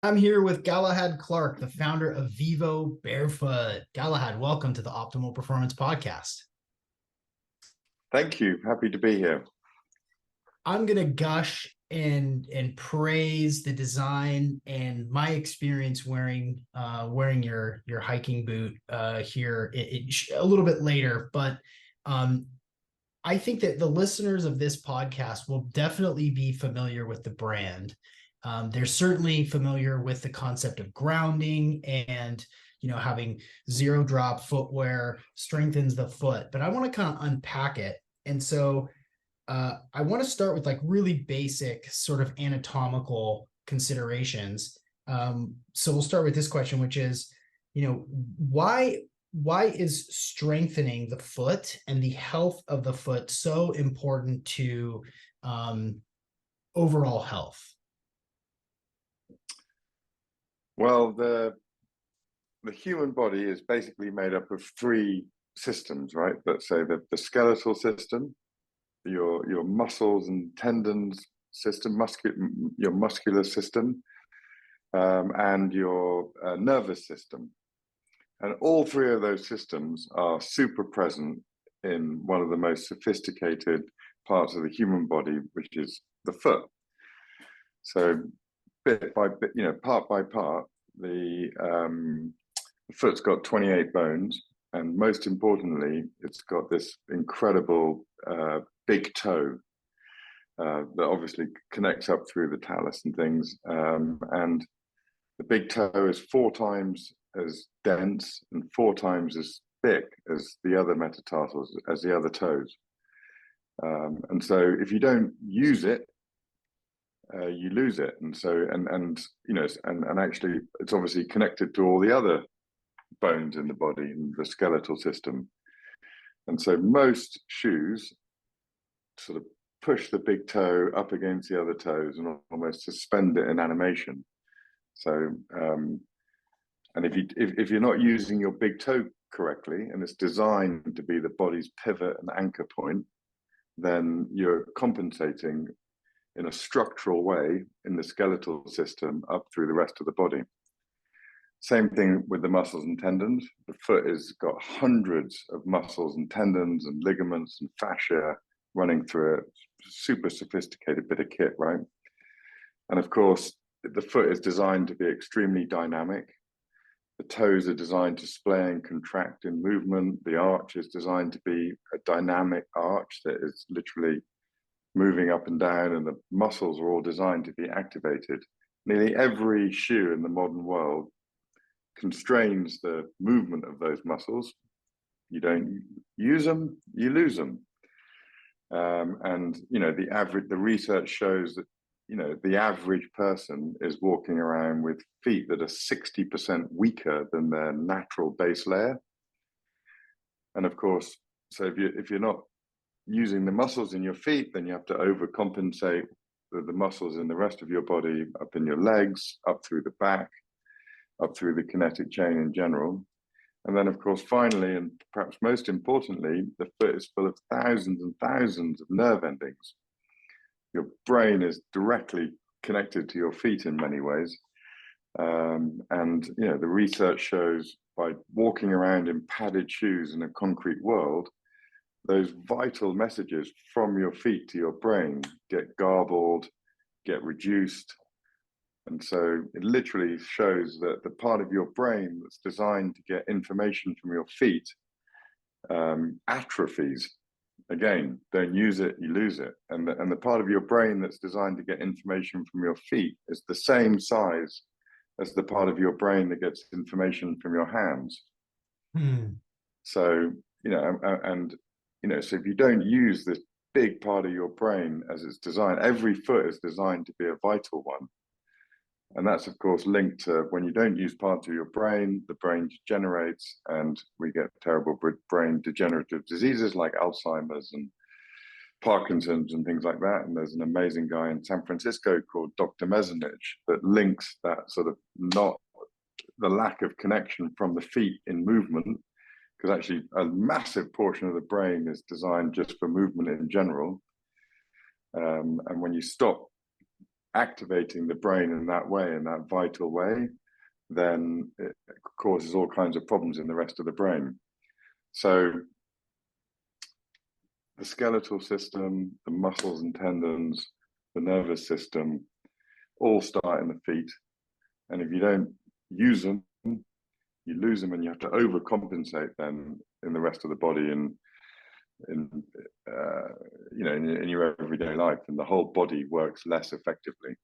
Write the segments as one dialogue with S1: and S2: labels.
S1: I'm here with Galahad Clark, the founder of Vivo Barefoot. Galahad, welcome to the Optimal Performance Podcast.
S2: Thank you. Happy to be here.
S1: I'm gonna gush and praise the design and my experience wearing your hiking boot here a little bit later, but um, I think that the listeners of this podcast will definitely be familiar with the brand. They're certainly familiar with the concept of grounding and having zero drop footwear strengthens the foot. But I want to kind of unpack it, and so I want to start with like really basic sort of anatomical considerations. So we'll start with this question, which is, why is strengthening the foot and the health of the foot so important to overall health?
S2: Well, the human body is basically made up of three systems, right? Let's say the skeletal system, your muscles and tendons system, your muscular system, and your nervous system. And all three of those systems are super present in one of the most sophisticated parts of the human body, which is the foot. So bit by bit, part by part, the foot's got 28 bones, and most importantly, it's got this incredible big toe that obviously connects up through the talus and things. And the big toe is 4 times as dense and 4 times as thick as the other metatarsals, as the other toes. And so if you don't use it, you lose it. And so, and actually it's obviously connected to all the other bones in the body and the skeletal system. And so most shoes sort of push the big toe up against the other toes and almost suspend it in animation. So, and if you're not using your big toe correctly, and it's designed to be the body's pivot and anchor point, then you're compensating in a structural way in the skeletal system up through the rest of the body. Same thing with the muscles and tendons. The foot has got hundreds of muscles and tendons and ligaments and fascia running through it. Super sophisticated bit of kit, right? And of course, the foot is designed to be extremely dynamic. The toes are designed to splay and contract in movement. The arch is designed to be a dynamic arch that is literally moving up and down, and the muscles are all designed to be activated. Nearly every shoe in the modern world constrains the movement of those muscles. You don't use them, you lose them. And the research shows that the average person is walking around with feet that are 60% weaker than their natural base layer. And of course, so if you're not using the muscles in your feet, then you have to overcompensate the muscles in the rest of your body, up in your legs, up through the back, up through the kinetic chain in general. And then, of course, finally, and perhaps most importantly, the foot is full of thousands and thousands of nerve endings. Your brain is directly connected to your feet in many ways. And the research shows by walking around in padded shoes in a concrete world, those vital messages from your feet to your brain get garbled, get reduced. And so it literally shows that the part of your brain that's designed to get information from your feet atrophies. Again, don't use it, you lose it. And the part of your brain that's designed to get information from your feet is the same size as the part of your brain that gets information from your hands. So, so if you don't use this big part of your brain as it's designed, every foot is designed to be a vital one. And that's, of course, linked to when you don't use parts of your brain, the brain degenerates and we get terrible brain degenerative diseases like Alzheimer's and Parkinson's and things like that. And there's an amazing guy in San Francisco called Dr. Mezenich that links that sort of not the lack of connection from the feet in movement, because actually a massive portion of the brain is designed just for movement in general. And when you stop activating the brain in that way, in that vital way, then it causes all kinds of problems in the rest of the brain. So the skeletal system, the muscles and tendons, the nervous system all start in the feet. And if you don't use them, you lose them, and you have to overcompensate then in the rest of the body and in your everyday life, and the whole body works less effectively.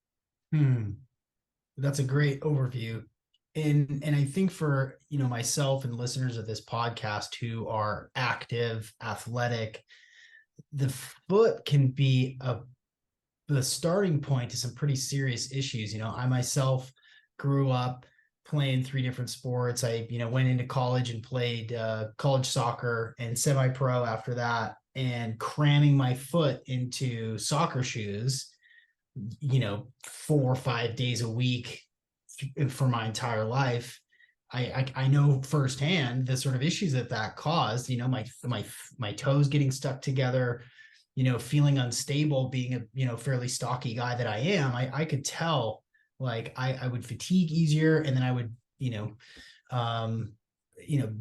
S1: That's a great overview. And I think for myself and listeners of this podcast who are active, athletic, the foot can be the starting point to some pretty serious issues. I myself grew up playing 3 different sports. I went into college and played college soccer and semi-pro after that, and cramming my foot into soccer shoes 4 or 5 days a week for my entire life. I know firsthand the sort of issues that caused. My toes getting stuck together, feeling unstable, being a fairly stocky guy that I am. I could tell, like, I would fatigue easier, and then I would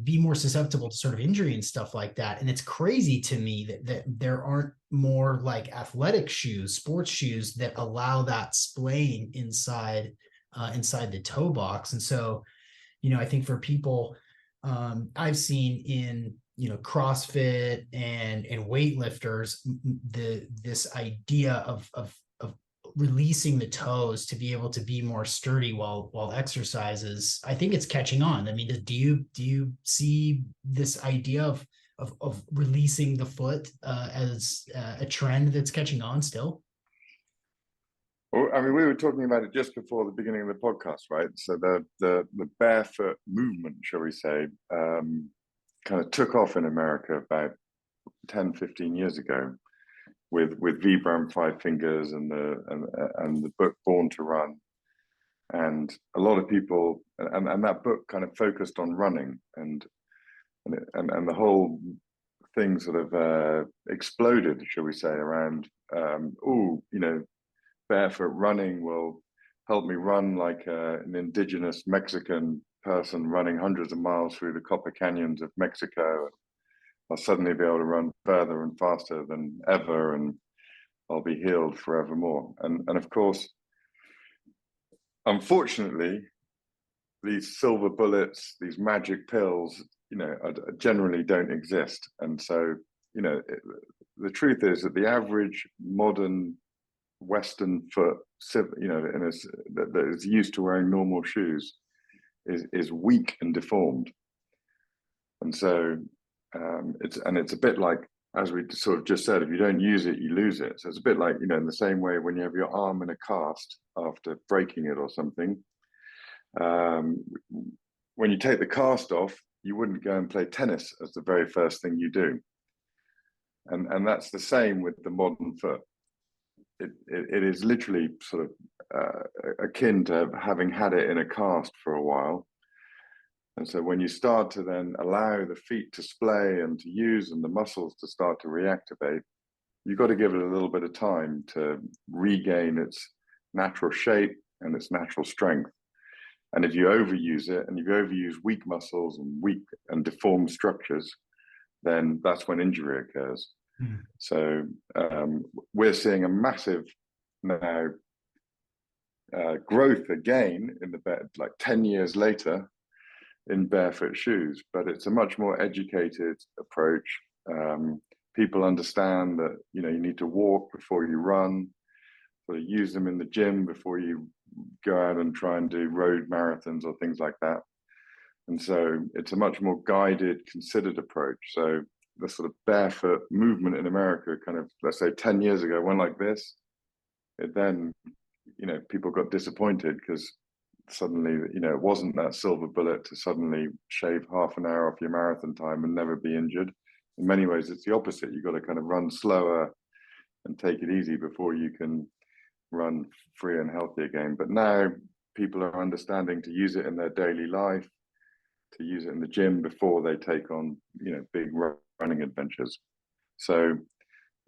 S1: be more susceptible to sort of injury and stuff like that. And it's crazy to me that there aren't more like athletic shoes, sports shoes that allow that splaying inside the toe box. And so, I think for people, I've seen in CrossFit and weightlifters, this idea of releasing the toes to be able to be more sturdy while exercises, I think it's catching on. I mean, do you see this idea of releasing the foot as a trend that's catching on still?
S2: Well, I mean, we were talking about it just before the beginning of the podcast, right? So the barefoot movement, shall we say, kind of took off in America about 10, 15 years ago with Vibram Five Fingers and the book Born to Run. And a lot of people, and that book kind of focused on running, and the whole thing sort of exploded, shall we say, around, barefoot running will help me run like an indigenous Mexican person running hundreds of miles through the copper canyons of Mexico. I'll suddenly be able to run further and faster than ever, and I'll be healed forevermore. And of course, unfortunately, these silver bullets, these magic pills, generally don't exist. And so, the truth is that the average modern Western foot, that is used to wearing normal shoes, is weak and deformed. And so it's a bit like, as we sort of just said, if you don't use it, you lose it. So it's a bit like, in the same way when you have your arm in a cast after breaking it or something, when you take the cast off, you wouldn't go and play tennis as the very first thing you do. And that's the same with the modern foot. It is literally sort of akin to having had it in a cast for a while. And so when you start to then allow the feet to splay and to use, and the muscles to start to reactivate, you've got to give it a little bit of time to regain its natural shape and its natural strength. And if you overuse it, and if you overuse weak muscles and weak and deformed structures, then that's when injury occurs. So we're seeing a massive now growth again in the like 10 years later in barefoot shoes, but it's a much more educated approach. People understand that you need to walk before you run, or use them in the gym before you go out and try and do road marathons or things like that. And so it's a much more guided, considered approach. So the sort of barefoot movement in America, kind of, let's say 10 years ago, went like this. It then, people got disappointed because suddenly, it wasn't that silver bullet to suddenly shave half an hour off your marathon time and never be injured. In many ways, it's the opposite. You've got to kind of run slower and take it easy before you can run free and healthy again. But now people are understanding to use it in their daily life, to use it in the gym before they take on, big running adventures. So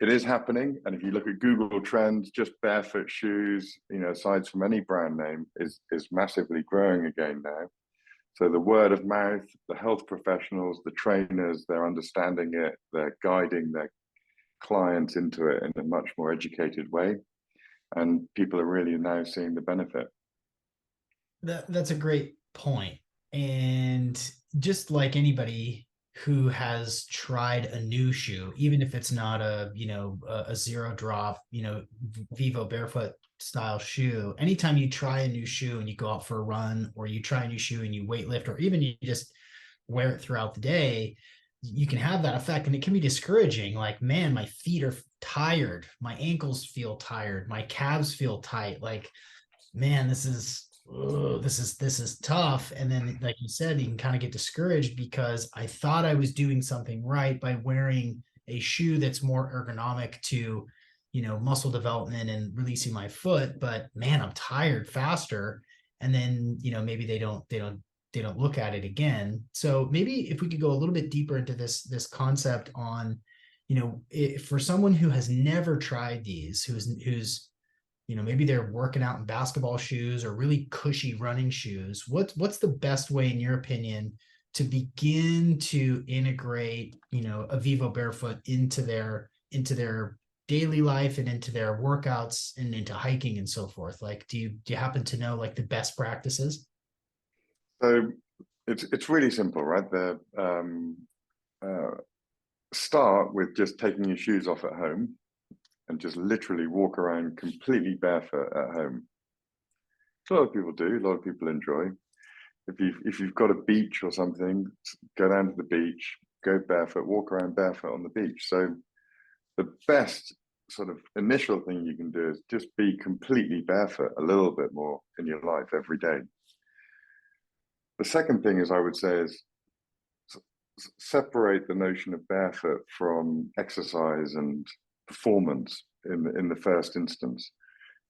S2: it is happening. And if you look at Google Trends, just barefoot shoes, aside from any brand name, is massively growing again now. So the word of mouth, the health professionals, the trainers, they're understanding it, they're guiding their clients into it in a much more educated way. And people are really now seeing the benefit.
S1: That's a great point. And just like anybody who has tried a new shoe, even if it's not a zero drop, Vivo Barefoot style shoe, anytime you try a new shoe and you go out for a run, or you try a new shoe and you weightlift, or even you just wear it throughout the day, you can have that effect, and it can be discouraging. Like, man, my feet are tired, my ankles feel tired, my calves feel tight. Like, man, this is tough. And then, like you said, you can kind of get discouraged because I thought I was doing something right by wearing a shoe that's more ergonomic to, muscle development and releasing my foot. But man, I'm tired faster. And then, maybe they don't look at it again. So maybe if we could go a little bit deeper into this concept on, for someone who has never tried these, who's maybe they're working out in basketball shoes or really cushy running shoes. What's the best way, in your opinion, to begin to integrate, a Vivo Barefoot into their daily life and into their workouts and into hiking and so forth? Like, do you happen to know like the best practices?
S2: So it's really simple, right? Uh, Start with just taking your shoes off at home and just literally walk around completely barefoot at home. A lot of people do, a lot of people enjoy. If you've got a beach or something, go down to the beach, go barefoot, walk around barefoot on the beach. So the best sort of initial thing you can do is just be completely barefoot a little bit more in your life every day. The second thing is, I would say, is separate the notion of barefoot from exercise and performance in the first instance.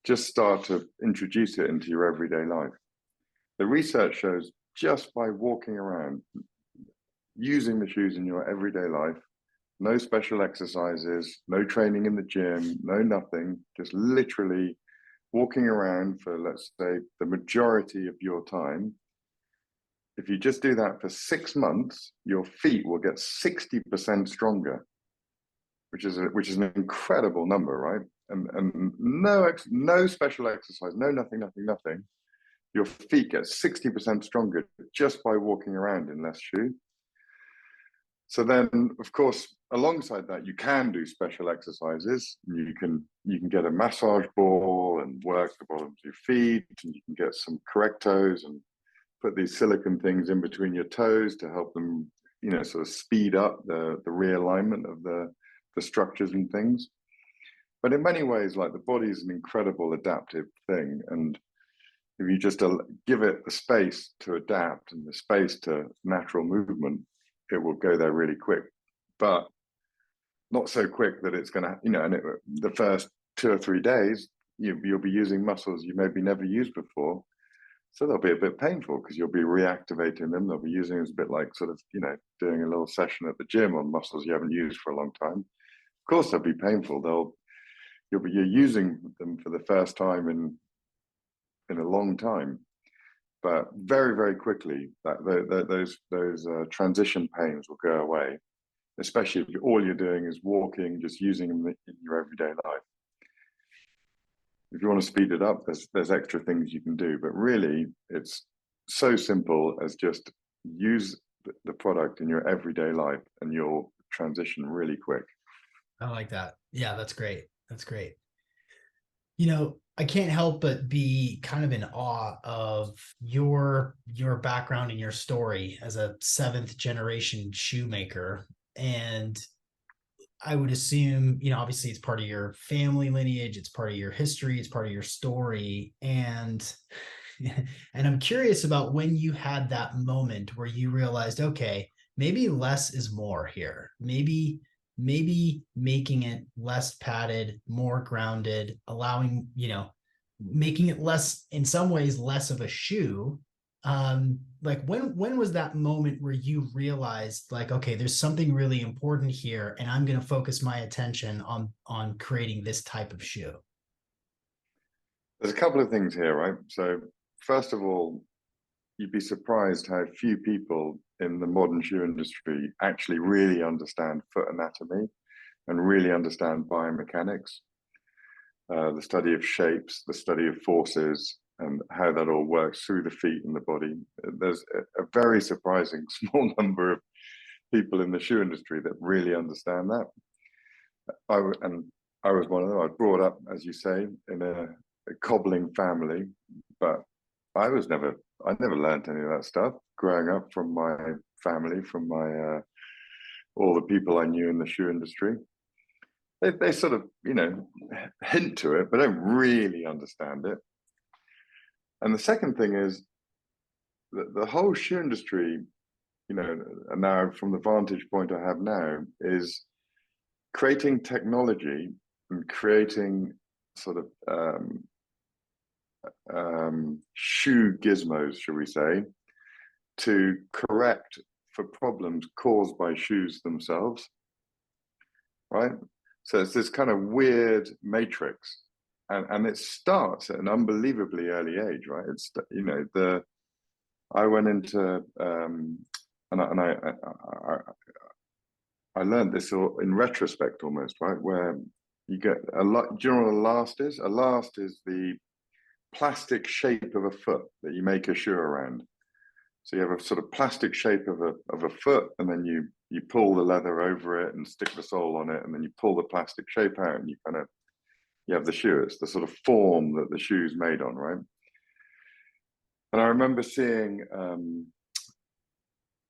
S2: Just start to introduce it into your everyday life. The research shows just by walking around, using the shoes in your everyday life, no special exercises, no training in the gym, no nothing, just literally walking around for, let's say, the majority of your time. If you just do that for 6 months, your feet will get 60% stronger, which is an incredible number, right? And no special exercise, no nothing. Your feet get 60% stronger just by walking around in less shoe. So then, of course, alongside that, you can do special exercises. You can get a massage ball and work the bottoms of your feet, and you can get some correctos and put these silicone things in between your toes to help them, sort of speed up the realignment of the structures and things. But in many ways, like, the body is an incredible adaptive thing, and if you just give it the space to adapt and the space to natural movement, it will go there really quick. But not so quick that it's going to, the first 2 or 3 days, you'll be using muscles you maybe never used before. So they'll be a bit painful because you'll be reactivating them. They'll be using it as a bit like sort of, doing a little session at the gym on muscles you haven't used for a long time. Of course, they'll be painful. You're using them for the first time in a long time, but very, very quickly those transition pains will go away, especially if all you're doing is walking, just using them in your everyday life. If you want to speed it up, there's extra things you can do, but really it's so simple as just use the product in your everyday life and you'll transition really quick.
S1: I like that. Yeah, that's great. That's great. I can't help but be kind of in awe of your background and your story as a seventh generation shoemaker. And I would assume, obviously it's part of your family lineage, it's part of your history, it's part of your story. And and I'm curious about when you had that moment where you realized, okay, maybe less is more here. Maybe making it less padded, more grounded, allowing, making it less, in some ways, less of a shoe, Like when was that moment where you realized like, okay, there's something really important here, and I'm going to focus my attention on creating this type of shoe?
S2: There's a couple of things here, right? So first of all, you'd be surprised how few people in the modern shoe industry actually really understand foot anatomy and really understand biomechanics, the study of shapes, the study of forces, and how that all works through the feet and the body. There's a very surprising small number of people in the shoe industry that really understand that. And I was one of them. I was brought up, as you say, in a cobbling family, but I never learned any of that stuff growing up from my family, from my all the people I knew in the shoe industry. They sort of, hint to it, but don't really understand it. And the second thing is that the whole shoe industry, and now from the vantage point I have now, is creating technology and creating sort of shoe gizmos, shall we say, to correct for problems caused by shoes themselves, right? So it's this kind of weird matrix, and it starts at an unbelievably early age, right? It's I went into I learned this in retrospect almost, right? Where you get a lot. Do you know what a last is? A last is the plastic shape of a foot that you make a shoe around. So you have a sort of plastic shape of a foot, and then you pull the leather over it and stick the sole on it, and then you pull the plastic shape out, and you have the shoe. It's the sort of form that the shoe's made on, right? And I remember seeing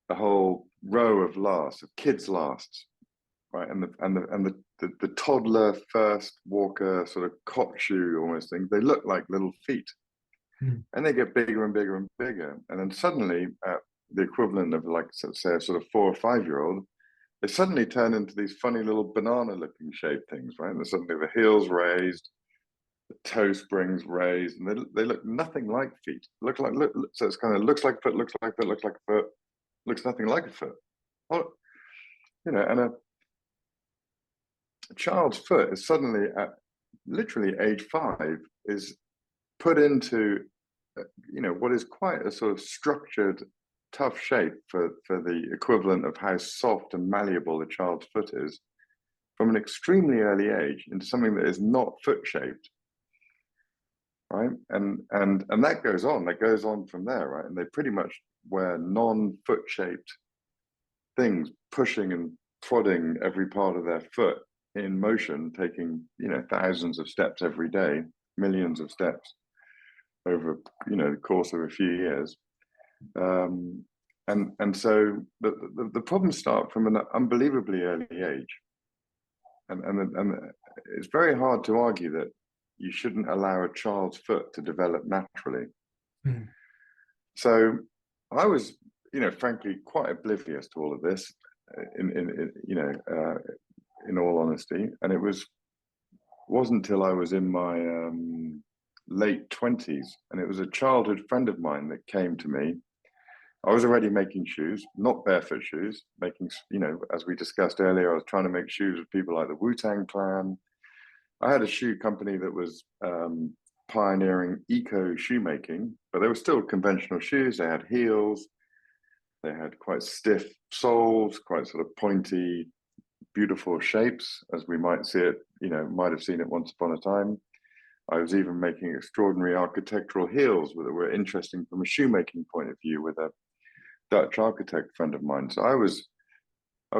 S2: a whole row of lasts, of kids' lasts, right? And the toddler first walker sort of cot shoe almost thing. They look like little feet, and they get bigger and bigger and bigger. And then suddenly, the equivalent of like, say, a sort of 4 or 5 year old, they suddenly turn into these funny little banana-looking shaped things, right? And suddenly the heels raised, the toe springs raised, and they look nothing like feet. So it's kind of looks like foot, looks like foot, looks like foot, looks nothing like a foot. Well, and a child's foot is suddenly at literally age 5 is put into what is quite a sort of structured, tough shape for the equivalent of how soft and malleable a child's foot is from an extremely early age into something that is not foot shaped, right? And that goes on. That goes on from there, right? And they pretty much wear non-foot shaped things, pushing and prodding every part of their foot in motion, taking thousands of steps every day, millions of steps over the course of a few years. And so the problems start from an unbelievably early age, and it's very hard to argue that you shouldn't allow a child's foot to develop naturally.
S1: Mm.
S2: So I was, frankly, quite oblivious to all of this, in all honesty, and wasn't until I was in my late 20s, and it was a childhood friend of mine that came to me. I was already making shoes, not barefoot shoes, making, as we discussed earlier, I was trying to make shoes with people like the Wu-Tang Clan. I had a shoe company that was pioneering eco shoemaking, but they were still conventional shoes. They had heels, they had quite stiff soles, quite sort of pointy, beautiful shapes, as we might see it, might have seen it once upon a time. I was even making extraordinary architectural heels that were interesting from a shoemaking point of view with a Dutch architect friend of mine. So I was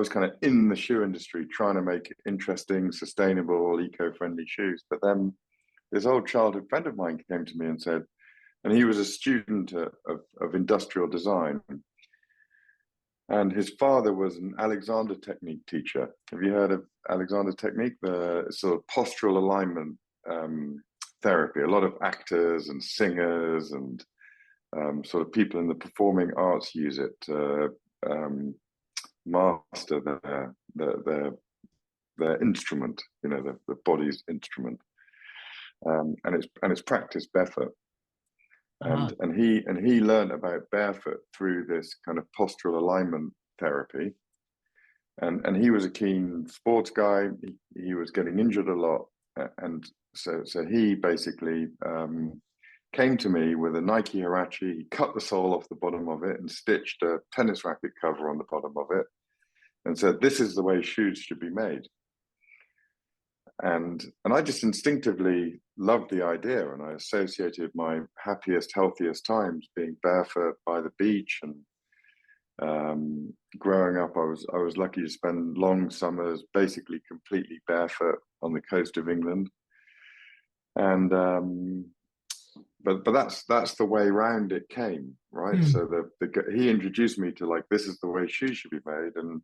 S2: kind of in the shoe industry trying to make interesting, sustainable, eco-friendly shoes. But then this old childhood friend of mine came to me and said, and he was a student of industrial design, and his father was an Alexander Technique teacher. Have you heard of Alexander Technique? The sort of postural alignment therapy. A lot of actors and singers and sort of people in the performing arts use it to master their instrument, the body's instrument, and it's practiced barefoot.
S1: Uh-huh.
S2: And he learned about barefoot through this kind of postural alignment therapy. And he was a keen sports guy. He was getting injured a lot, and so he basically came to me with a Nike Huarache. He cut the sole off the bottom of it and stitched a tennis racket cover on the bottom of it, and said, "This is the way shoes should be made." And I just instinctively loved the idea, and I associated my happiest, healthiest times being barefoot by the beach. And growing up, I was lucky to spend long summers basically completely barefoot on the coast of England. And but that's the way round it came, right?
S1: Hmm.
S2: So he introduced me to, like, this is the way shoes should be made. And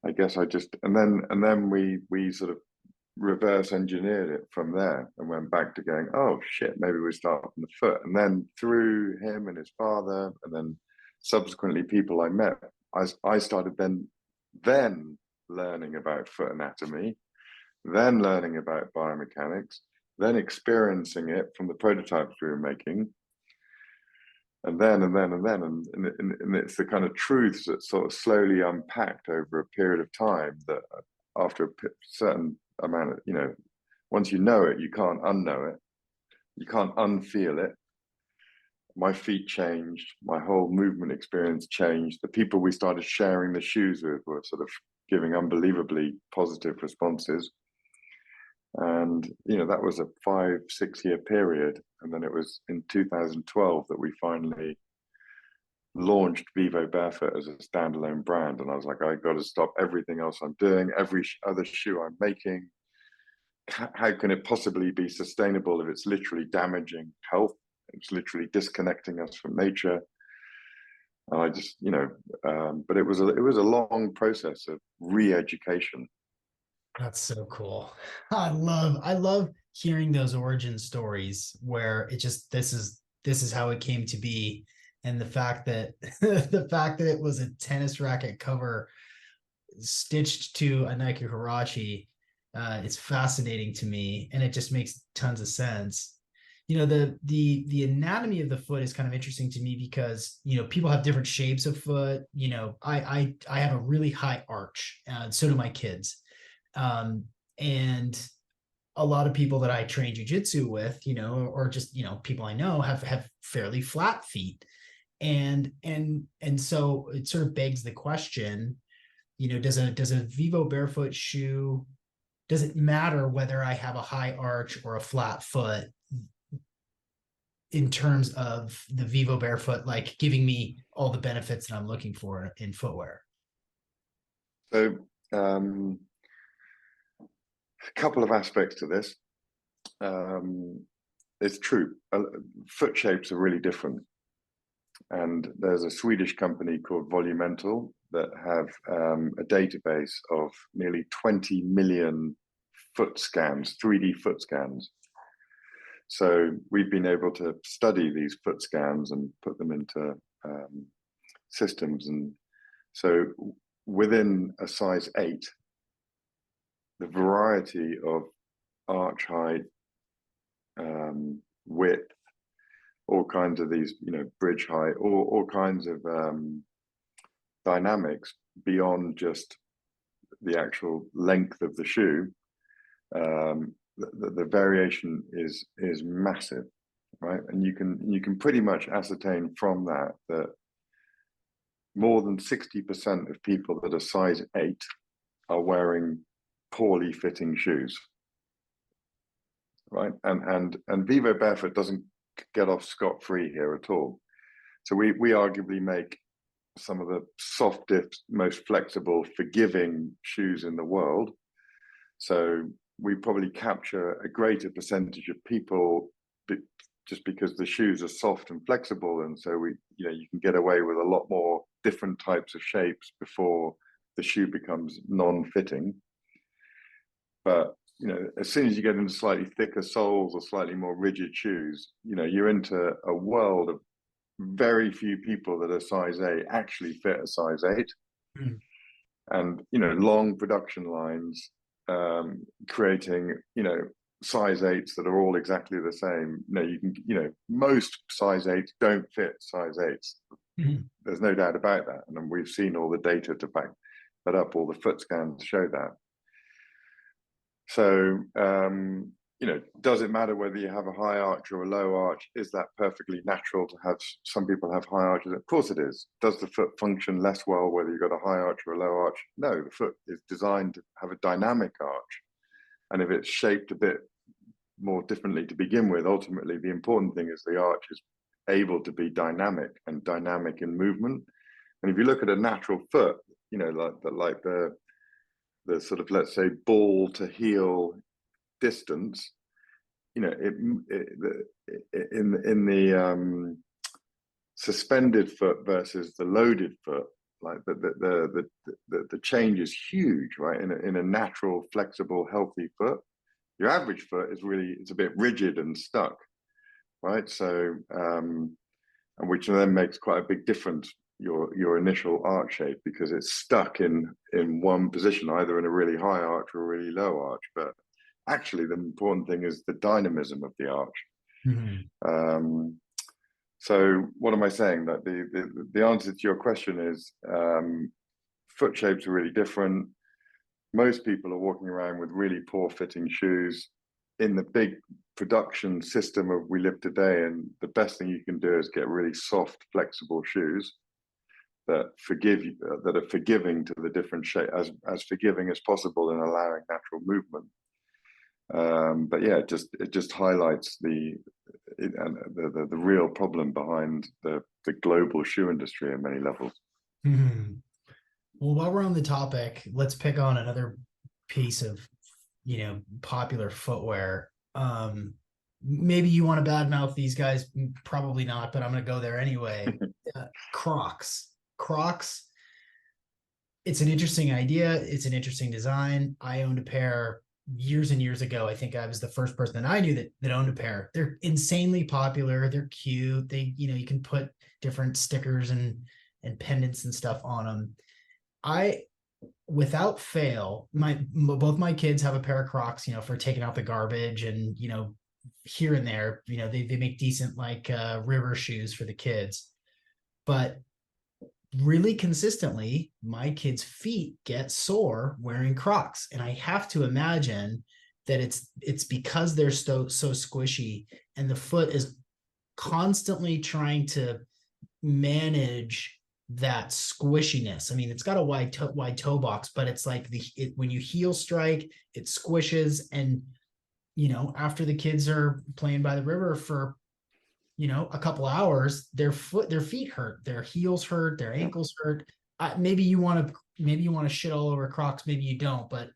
S2: I guess I just and then we sort of reverse engineered it from there and went back to going, oh shit, maybe we start from the foot. And then through him and his father, and then subsequently people I met, I started then learning about foot anatomy, then learning about biomechanics, then experiencing it from the prototypes we were making, and it's the kind of truths that sort of slowly unpacked over a period of time, that after a certain amount of, once you know it, you can't unknow it, you can't unfeel it. My feet changed, my whole movement experience changed. The people we started sharing the shoes with were sort of giving unbelievably positive responses. And that was a 5-6 year period. And then it was in 2012 that we finally launched Vivo Barefoot as a standalone brand. And I was like, I got to stop everything else I'm doing, every other shoe I'm making. How can it possibly be sustainable if it's literally damaging health? It's literally disconnecting us from nature. And I just, but it was a long process of re-education.
S1: That's so cool. I love hearing those origin stories where it just this is how it came to be. And the fact that the fact that it was a tennis racket cover stitched to a Nike Huarache, it's fascinating to me, and it just makes tons of sense. The anatomy of the foot is kind of interesting to me because people have different shapes of foot. I have a really high arch, so do my kids, and a lot of people that I train jujitsu with, or just people I know have fairly flat feet, and so it sort of begs the question, does a Vivo Barefoot shoe, does it matter whether I have a high arch or a flat foot in terms of the Vivo Barefoot, like giving me all the benefits that I'm looking for in footwear?
S2: So a couple of aspects to this. It's true. Foot shapes are really different. And there's a Swedish company called Volumental that have a database of nearly 20 million foot scans, 3D foot scans. So we've been able to study these foot scans and put them into systems. And so within a size 8, the variety of arch height, width, all kinds of these, bridge height, all kinds of dynamics beyond just the actual length of the shoe. The variation is massive, right? And you can pretty much ascertain from that more than 60% of people that are size 8 are wearing poorly fitting shoes, right? And Vivo Barefoot doesn't get off scot-free here at all. So we arguably make some of the softest, most flexible, forgiving shoes in the world. So we probably capture a greater percentage of people just because the shoes are soft and flexible. And so you can get away with a lot more different types of shapes before the shoe becomes non-fitting. But as soon as you get into slightly thicker soles or slightly more rigid shoes, you're into a world of very few people that are size 8 actually fit a size 8.
S1: Mm.
S2: And long production lines, creating size 8s that are all exactly the same. No, you can, most size 8s don't fit size 8s.
S1: Mhm.
S2: There's no doubt about that. And we've seen all the data to back that up, all the foot scans show that. So, does it matter whether you have a high arch or a low arch? Is that perfectly natural to have? Some people have high arches. Of course it is. Does the foot function less well whether you've got a high arch or a low arch? No, the foot is designed to have a dynamic arch. And if it's shaped a bit more differently to begin with, ultimately the important thing is the arch is able to be dynamic and dynamic in movement. And if you look at a natural foot, like the sort of, let's say, ball to heel distance, in the suspended foot versus the loaded foot, like the change is huge, right? In a natural, flexible, healthy foot, your average foot is really, it's a bit rigid and stuck, right? So, and which then makes quite a big difference, your initial arch shape, because it's stuck in one position, either in a really high arch or a really low arch. But actually, the important thing is the dynamism of the arch.
S1: Mhm.
S2: So what am I saying? That the answer to your question is, foot shapes are really different. Most people are walking around with really poor fitting shoes in the big production system of we live today. And the best thing you can do is get really soft, flexible shoes that that are forgiving to the different shape, as forgiving as possible in allowing natural movement. But yeah, it just highlights the real problem behind the global shoe industry at many levels.
S1: Mhm. Well, while we're on the topic, let's pick on another piece of, popular footwear. Maybe you want to badmouth these guys, probably not, but I'm going to go there anyway. Crocs. Crocs. It's an interesting idea. It's an interesting design. I owned a pair years and years ago. I think I was the first person that I knew that owned a pair. They're insanely popular. They're cute. They, you can put different stickers and pendants and stuff on them. I, without fail, both my kids have a pair of Crocs, for taking out the garbage and, here and there, they make decent like river shoes for the kids. But really consistently, my kids' feet get sore wearing Crocs. And I have to imagine that it's because they're so squishy, and the foot is constantly trying to manage that squishiness. I mean, it's got a wide toe box, but it's like when you heel strike, it squishes. And after the kids are playing by the river for a couple hours, their feet hurt, their heels hurt, their ankles hurt. Maybe you want to shit all over Crocs, maybe you don't, but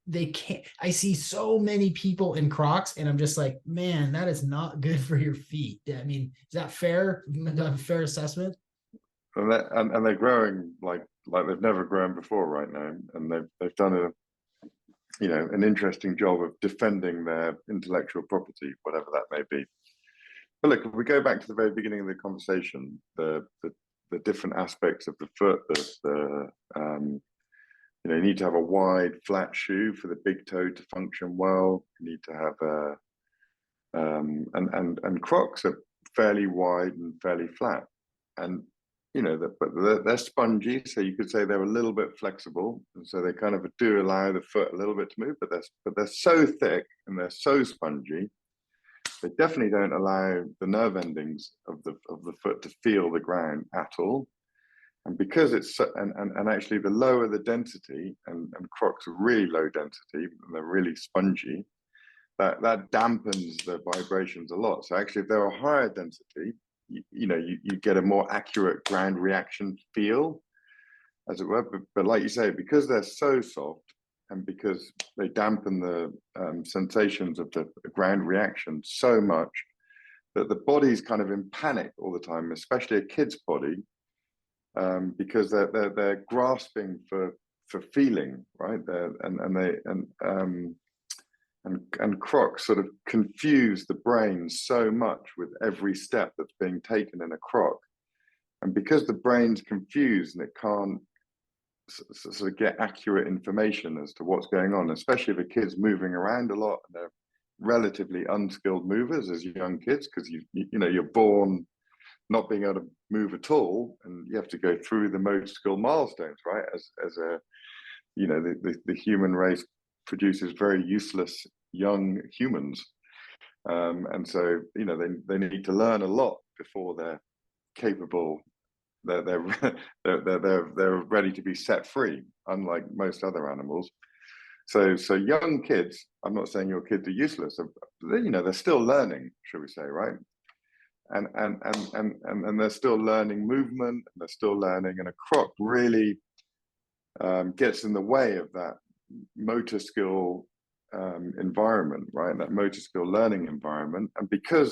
S1: they can't. I see so many people in Crocs, and I'm just like, man, that is not good for your feet. I mean, is that fair? A fair assessment?
S2: And they're growing like they've never grown before right now, and they've done an interesting job of defending their intellectual property, whatever that may be. But look, if we go back to the very beginning of the conversation, the different aspects of the foot, you need to have a wide, flat shoe for the big toe to function well. You need to have and Crocs are fairly wide and fairly flat, and but they're spongy, so you could say they're a little bit flexible, and so they kind of do allow the foot a little bit to move. But they're so thick and they're so spongy, they definitely don't allow the nerve endings of the foot to feel the ground at all. And because it's and actually the lower the density, and Crocs are really low density, and they're really spongy, that dampens the vibrations a lot. So actually, if they're a higher density, you get a more accurate ground reaction feel, as it were. But like you say, because they're so soft, and because they dampen the sensations of the ground reaction so much, that the body's kind of in panic all the time, especially a kid's body, because they're grasping for feeling, right? And Crocs sort of confuse the brain so much with every step that's being taken in a Croc, and because the brain's confused and it can't sort of get accurate information as to what's going on, especially if a kid's moving around a lot and they're relatively unskilled movers as young kids, because you know you're born not being able to move at all, and you have to go through the motor skill milestones, right? As a, you know, the human race produces very useless young humans, and so you know they need to learn a lot before they're capable. They're they're ready to be set free, unlike most other animals. So young kids, I'm not saying your kids are useless. You know, they're still learning, should we say, right? And they're still learning movement. They're still learning, and a croc really gets in the way of that motor skill environment, right? That motor skill learning environment, and because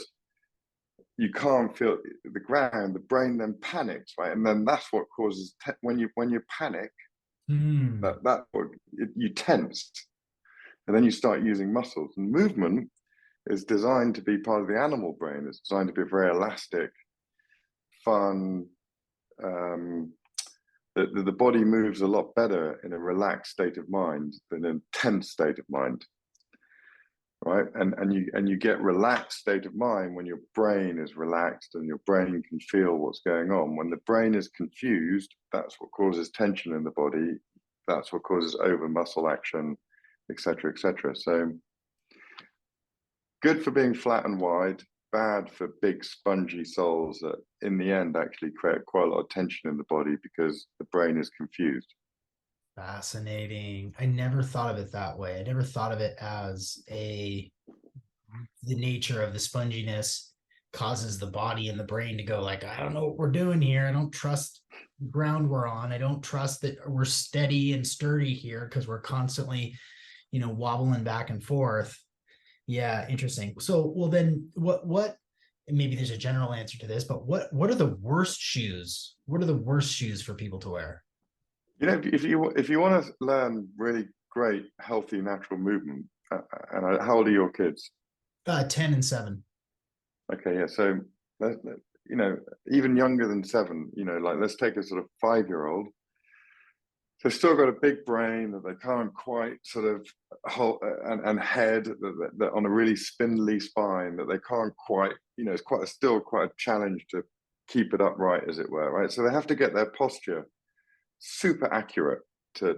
S2: you can't feel the ground, the brain then panics, right? And then that's what causes when you panic,
S1: Hmm.
S2: you tense, and then you start using muscles. And movement is designed to be part of the animal brain. It's designed to be very elastic, fun. Um, the body moves a lot better in a relaxed state of mind than an intense state of mind, right? And you get relaxed state of mind when your brain is relaxed and your brain can feel what's going on. When the brain is confused, that's what causes tension in the body. That's what causes over muscle action, etc., etc. So good for being flat and wide, bad for big spongy soles that in the end actually create quite a lot of tension in the body because the brain is confused.
S1: Fascinating. I never thought of it that way. I never thought of it as a the nature of the sponginess causes the body and the brain to go like, I don't know what we're doing here. I don't trust the ground we're on. I don't trust that we're steady and sturdy here because we're constantly, wobbling back and forth. Yeah, interesting. So, well, then what, maybe there's a general answer to this, but what are the worst shoes? What are the worst shoes for people to wear?
S2: You know, if you want to learn really great, healthy, natural movement, and how old are your kids?
S1: 10 and 7.
S2: Okay, yeah. So, you know, even younger than 7, you know, like let's take a sort of 5-year-old. They've still got a big brain that they can't quite sort of hold, and head that on a really spindly spine that they can't quite, you know, it's still quite a challenge to keep it upright, as it were, right? So they have to get their posture super accurate to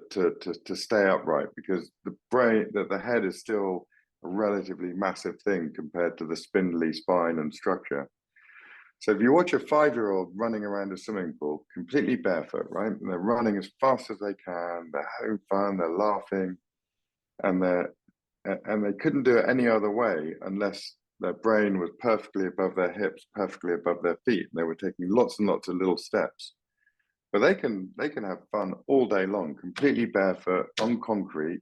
S2: stay upright, because the brain, that the head is still a relatively massive thing compared to the spindly spine and structure. So if you watch a 5-year-old running around a swimming pool completely barefoot, right, and they're running as fast as they can, they're having fun, they're laughing, and they couldn't do it any other way unless their brain was perfectly above their hips, perfectly above their feet. And they were taking lots and lots of little steps. But they can have fun all day long, completely barefoot on concrete,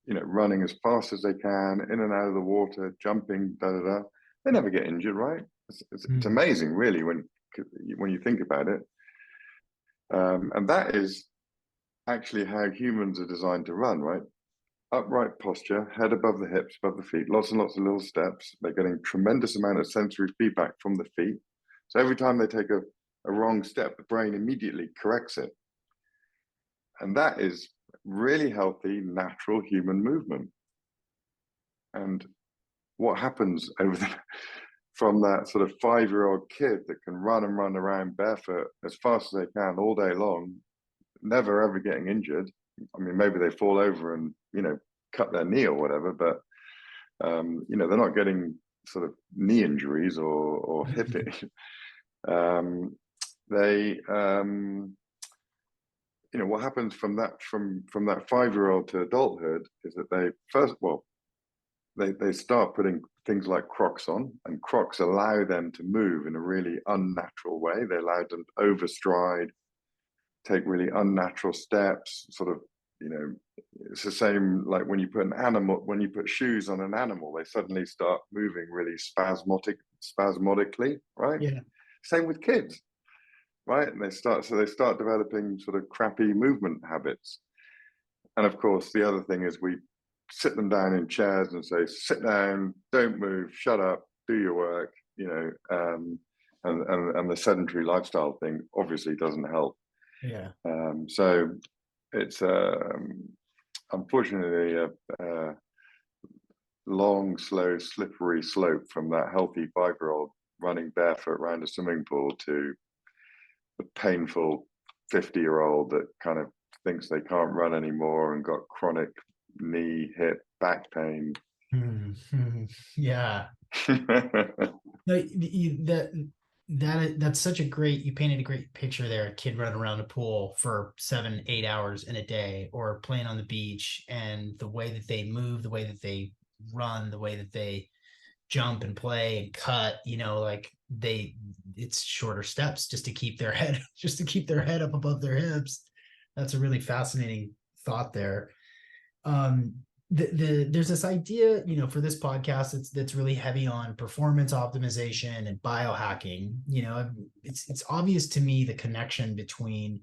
S2: you know, running as fast as they can, in and out of the water, jumping, da da da. They never get injured, right? It's
S1: Hmm.
S2: amazing, really, when you think about it. And that is actually how humans are designed to run, right? Upright posture, head above the hips, above the feet, lots and lots of little steps. They're getting tremendous amount of sensory feedback from the feet. So every time they take a wrong step, the brain immediately corrects it. And that is really healthy, natural human movement. And what happens from that sort of 5-year-old kid that can run and run around barefoot as fast as they can all day long, never ever getting injured. I mean, maybe they fall over and, you know, cut their knee or whatever, but, you know, they're not getting sort of knee injuries or hip. They, you know, what happens from that 5-year-old to adulthood is that they start putting things like Crocs on, and Crocs allow them to move in a really unnatural way. They allow them to overstride, take really unnatural steps, sort of, you know, it's the same like when you put shoes on an animal, they suddenly start moving really spasmodically, right?
S1: Yeah.
S2: Same with kids, right? And they start developing sort of crappy movement habits. And of course, the other thing is we sit them down in chairs and say, sit down, don't move, shut up, do your work, you know, and the sedentary lifestyle thing obviously doesn't help.
S1: Yeah.
S2: So it's unfortunately long, slow, slippery slope from that healthy 5-year-old running barefoot around a swimming pool to the painful 50-year-old that kind of thinks they can't run anymore and got chronic knee, hip, back pain.
S1: Yeah. No, that's such a great, you painted a great picture there. A kid running around a pool for 7, 8 hours in a day, or playing on the beach, and the way that they move, the way that they run, the way that they jump and play and cut, like it's shorter steps just to keep their head just to keep their head up above their hips. That's a really fascinating thought there. um there's this idea, for this podcast, that's really heavy on performance optimization and biohacking. It's obvious to me the connection between,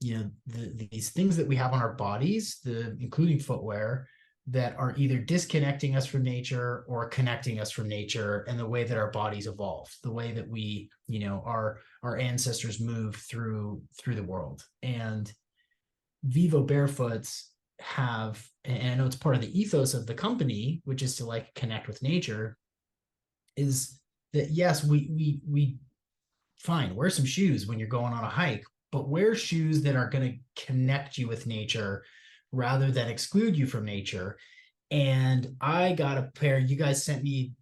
S1: these things that we have on our bodies, including footwear, that are either disconnecting us from nature or connecting us from nature, and the way that our bodies evolve, the way that we, our ancestors move through the world. And Vivo Barefoots have, and I know it's part of the ethos of the company, which is to like connect with nature, is that yes, we fine, wear some shoes when you're going on a hike, but wear shoes that are going to connect you with nature rather than exclude you from nature. And I got a pair. You guys sent me,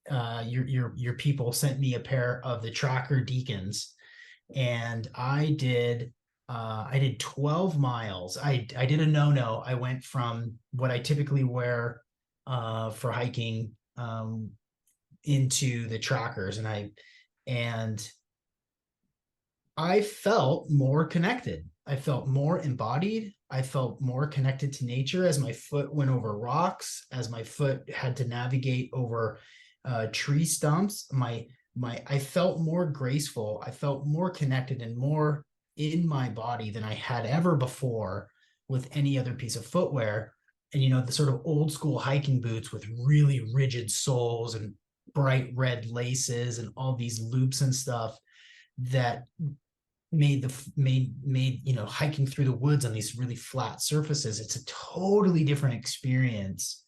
S1: your people sent me a pair of the Tracker Deacons, and I did 12 miles. I did a no. I went from what I typically wear for hiking, into the Trackers, and I felt more connected. I felt more embodied. I felt more connected to nature as my foot went over rocks, as my foot had to navigate over tree stumps. I felt more graceful. I felt more connected and more in my body than I had ever before with any other piece of footwear. And the sort of old school hiking boots with really rigid soles and bright red laces and all these loops and stuff that made hiking through the woods on these really flat surfaces, it's a totally different experience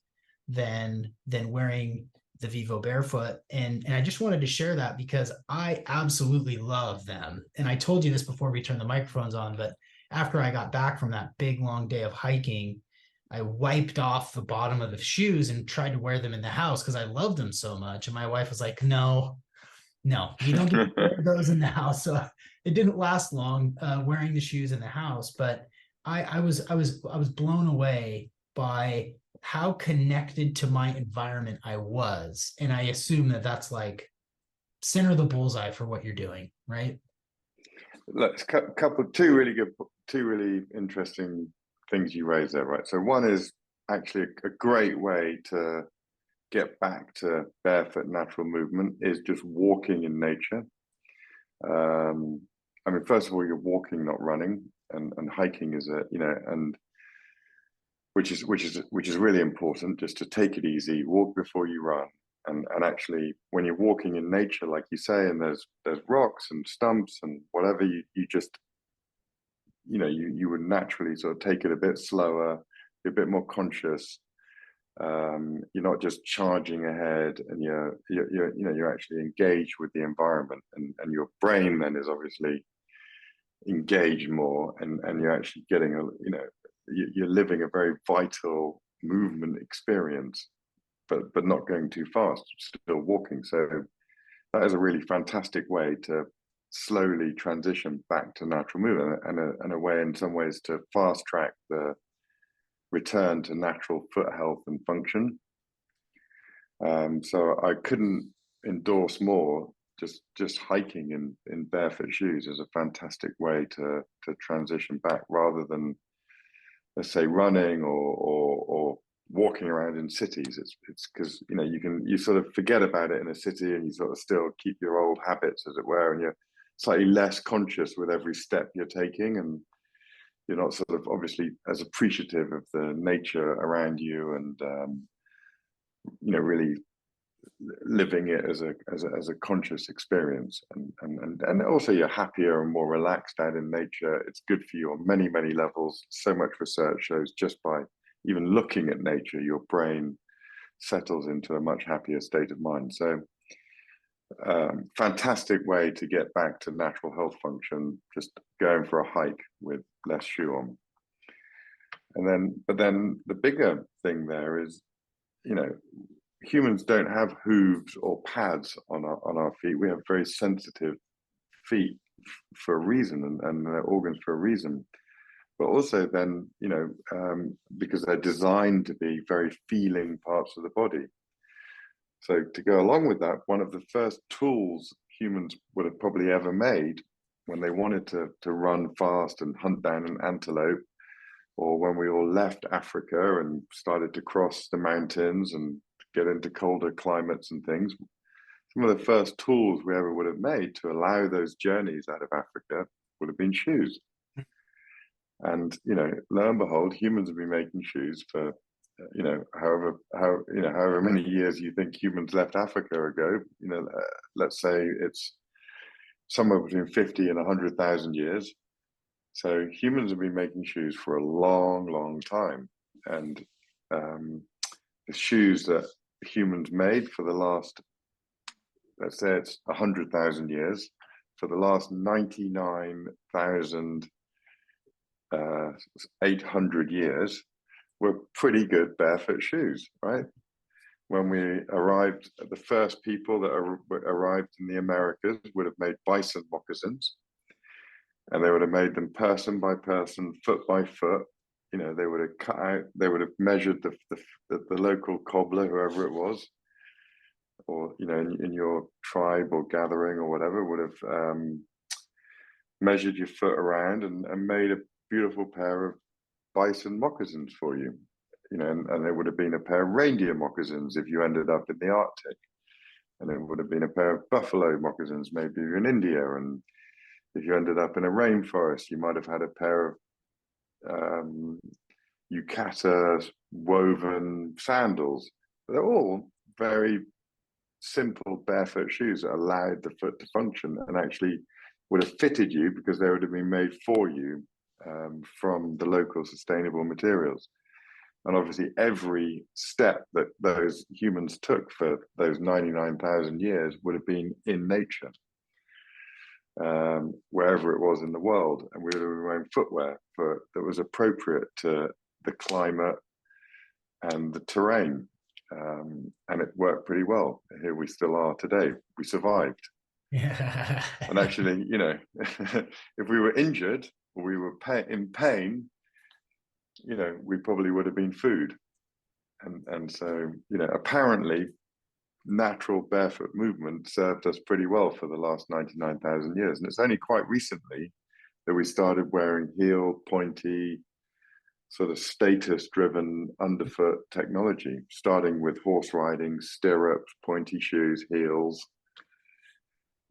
S1: than wearing the Vivo Barefoot. And I just wanted to share that because I absolutely love them. And I told you this before we turned the microphones on, but after I got back from that big long day of hiking, I wiped off the bottom of the shoes and tried to wear them in the house because I loved them so much. And my wife was like, no, you don't get to wear those in the house. So it didn't last long wearing the shoes in the house, but I was blown away by how connected to my environment I was. And I assume that that's like center of the bullseye for what you're doing, right?
S2: Let's two really interesting things you raised there, right? So one is actually a great way to get back to barefoot natural movement is just walking in nature. I mean, first of all, you're walking, not running, and hiking is and which is really important, just to take it easy, walk before you run. And actually, when you're walking in nature, like you say, and there's rocks and stumps and whatever, you just, you would naturally sort of take it a bit slower, be a bit more conscious. You're not just charging ahead, and you're actually engaged with the environment, and your brain then is obviously engaged more, and you're actually getting you're living a very vital movement experience, but not going too fast, still walking. So that is a really fantastic way to slowly transition back to natural movement, and a way in some ways to fast track the return to natural foot health and function. So I couldn't endorse more. Just hiking in barefoot shoes is a fantastic way to transition back, rather than, let's say, running or walking around in cities. It's because you sort of forget about it in a city, and you sort of still keep your old habits, as it were, and you're slightly less conscious with every step you're taking, and you're not sort of obviously as appreciative of the nature around you, and really living it as a conscious experience, and also you're happier and more relaxed out in nature. It's good for you on many levels. So much research shows just by even looking at nature, your brain settles into a much happier state of mind. So fantastic way to get back to natural health function, just going for a hike with less shoe on. But then the bigger thing there is, humans don't have hooves or pads on our feet. We have very sensitive feet for a reason, and their organs for a reason. But also then, because they're designed to be very feeling parts of the body. So to go along with that, one of the first tools humans would have probably ever made when they wanted to run fast and hunt down an antelope, or when we all left Africa and started to cross the mountains and get into colder climates and things, some of the first tools we ever would have made to allow those journeys out of Africa would have been shoes. And, lo and behold, humans have been making shoes for, however many years you think humans left Africa ago. Let's say it's somewhere between 50 and 100,000 years. So humans have been making shoes for a long, long time. And the shoes that humans made for the last, let's say it's 100,000 years, for the last 99,800 years were pretty good barefoot shoes, right? When we arrived, the first people that arrived in the Americas would have made bison moccasins, and they would have made them person by person, foot by foot. They would have cut out, they would have measured the local cobbler, whoever it was, or in your tribe or gathering or whatever, would have measured your foot around and made a beautiful pair of bison moccasins for you. And it would have been a pair of reindeer moccasins if you ended up in the Arctic, and it would have been a pair of buffalo moccasins maybe in India, and if you ended up in a rainforest, you might have had a pair of yukata woven sandals. They're all very simple barefoot shoes that allowed the foot to function and actually would have fitted you because they would have been made for you from the local sustainable materials. And obviously every step that those humans took for those 99,000 years would have been in nature, wherever it was in the world, and we would have been wearing footwear that was appropriate to the climate and the terrain. And it worked pretty well. Here we still are today. We survived.
S1: Yeah.
S2: And actually, if we were injured or we were in pain, we probably would have been food. And so, apparently natural barefoot movement served us pretty well for the last 99,000 years. And it's only quite recently that we started wearing heel, pointy, sort of status-driven underfoot technology, starting with horse riding, stirrups, pointy shoes, heels.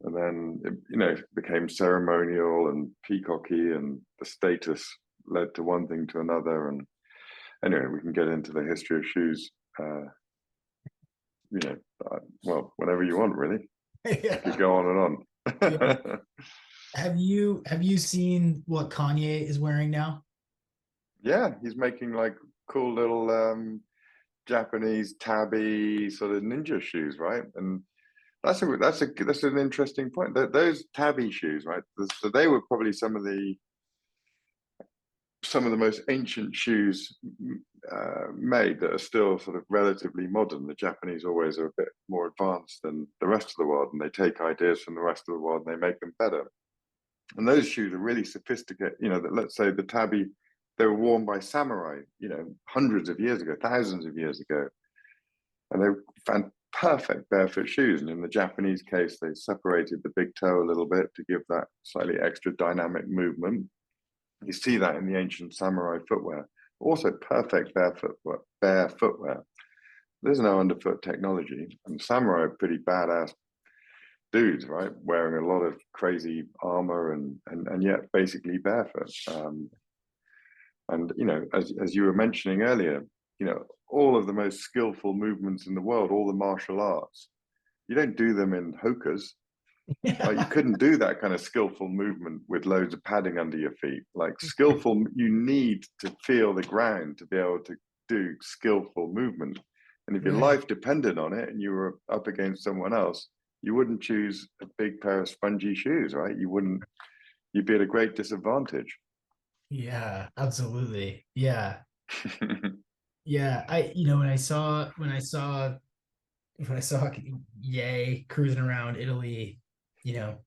S2: And then, it became ceremonial and peacocky, and the status led to one thing to another. And anyway, we can get into the history of shoes, well, whenever you want, really.
S1: Yeah.
S2: You could go on and on.
S1: Yeah. Have you seen what Kanye is wearing now?
S2: Yeah, he's making like cool little Japanese tabby sort of ninja shoes, right? And that's an interesting point. Those tabby shoes, right? So they were probably some of the most ancient shoes made that are still sort of relatively modern. The Japanese always are a bit more advanced than the rest of the world, and they take ideas from the rest of the world and they make them better. And those shoes are really sophisticated. Let's say the tabby, they were worn by samurai, hundreds of years ago, thousands of years ago. And they found perfect barefoot shoes. And in the Japanese case, they separated the big toe a little bit to give that slightly extra dynamic movement. You see that in the ancient samurai footwear. Also perfect bare footwear. There's no underfoot technology. And samurai are pretty badass dudes, right? Wearing a lot of crazy armor and yet basically barefoot. And as you were mentioning earlier, all of the most skillful movements in the world, all the martial arts, you don't do them in hokas. Like, you couldn't do that kind of skillful movement with loads of padding under your feet. Like, skillful, you need to feel the ground to be able to do skillful movement. And if your
S1: Right.
S2: life depended on it and you were up against someone else, you wouldn't choose a big pair of spongy shoes, right? You wouldn't, you'd be at a great disadvantage.
S1: Yeah, absolutely. Yeah. Yeah. When I saw Yay cruising around Italy, you know,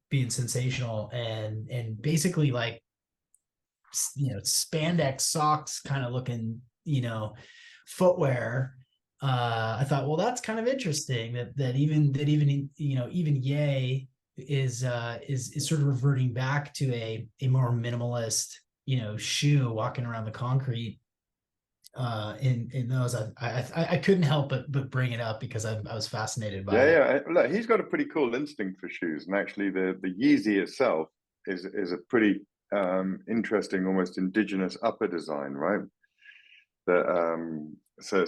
S1: being sensational and basically like spandex socks kind of looking, footwear. I thought, well, that's kind of interesting that even Yay is sort of reverting back to a more minimalist, shoe walking around the concrete. In those, I couldn't help but bring it up because I was fascinated by
S2: Yeah,
S1: it.
S2: yeah. Look, he's got a pretty cool instinct for shoes, and actually, the Yeezy itself is a pretty interesting, almost indigenous upper design, right? That so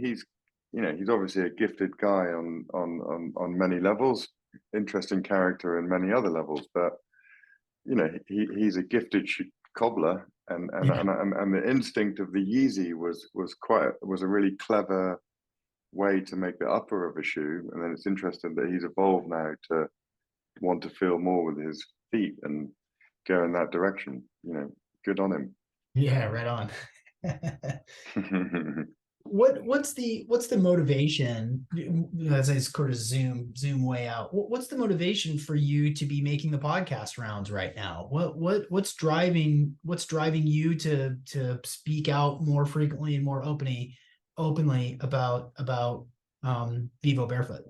S2: he's obviously a gifted guy on many levels, interesting character in many other levels, but he's a gifted cobbler,
S1: Yeah,
S2: and the instinct of the Yeezy was a really clever way to make the upper of a shoe. And then it's interesting that he's evolved now to want to feel more with his feet and go in that direction. Good on
S1: yeah, right on.
S2: him.
S1: What's the motivation, as I sort of zoom way out? What's the motivation for you to be making the podcast rounds right now? What's driving you to speak out more frequently and more openly about Vivo Barefoot?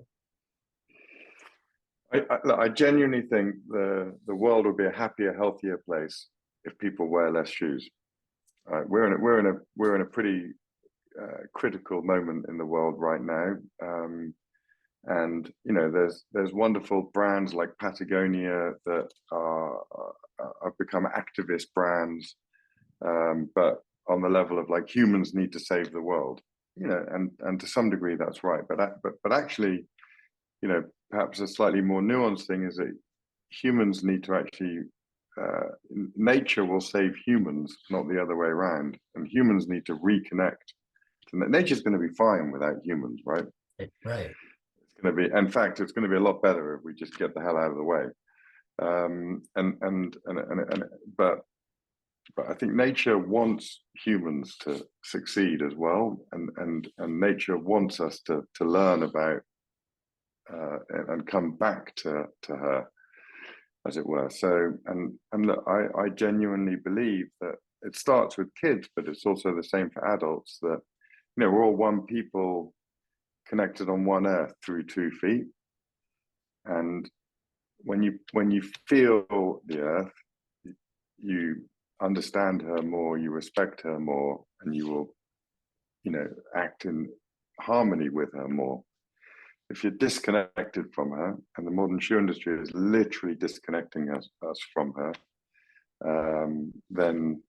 S2: I genuinely think the world would be a happier, healthier place if people wear less shoes. We're in a pretty critical moment in the world right now. And there's wonderful brands like Patagonia that have become activist brands, but on the level of like humans need to save the world, and to some degree that's right. But actually, perhaps a slightly more nuanced thing is that humans need to actually nature will save humans, not the other way around, and humans need to reconnect. Nature's going to be fine without humans, right?
S1: Right.
S2: It's going to be, in fact, it's going to be a lot better if we just get the hell out of the way. And but I think nature wants humans to succeed as well, and nature wants us to learn about and come back to her, as it were. So, and look, I genuinely believe that it starts with kids, but it's also the same for adults. That we're all one people connected on one earth through 2 feet, and when you feel the earth, you understand her more, you respect her more, and you will, act in harmony with her more. If you're disconnected from her, and the modern shoe industry is literally disconnecting us from her, then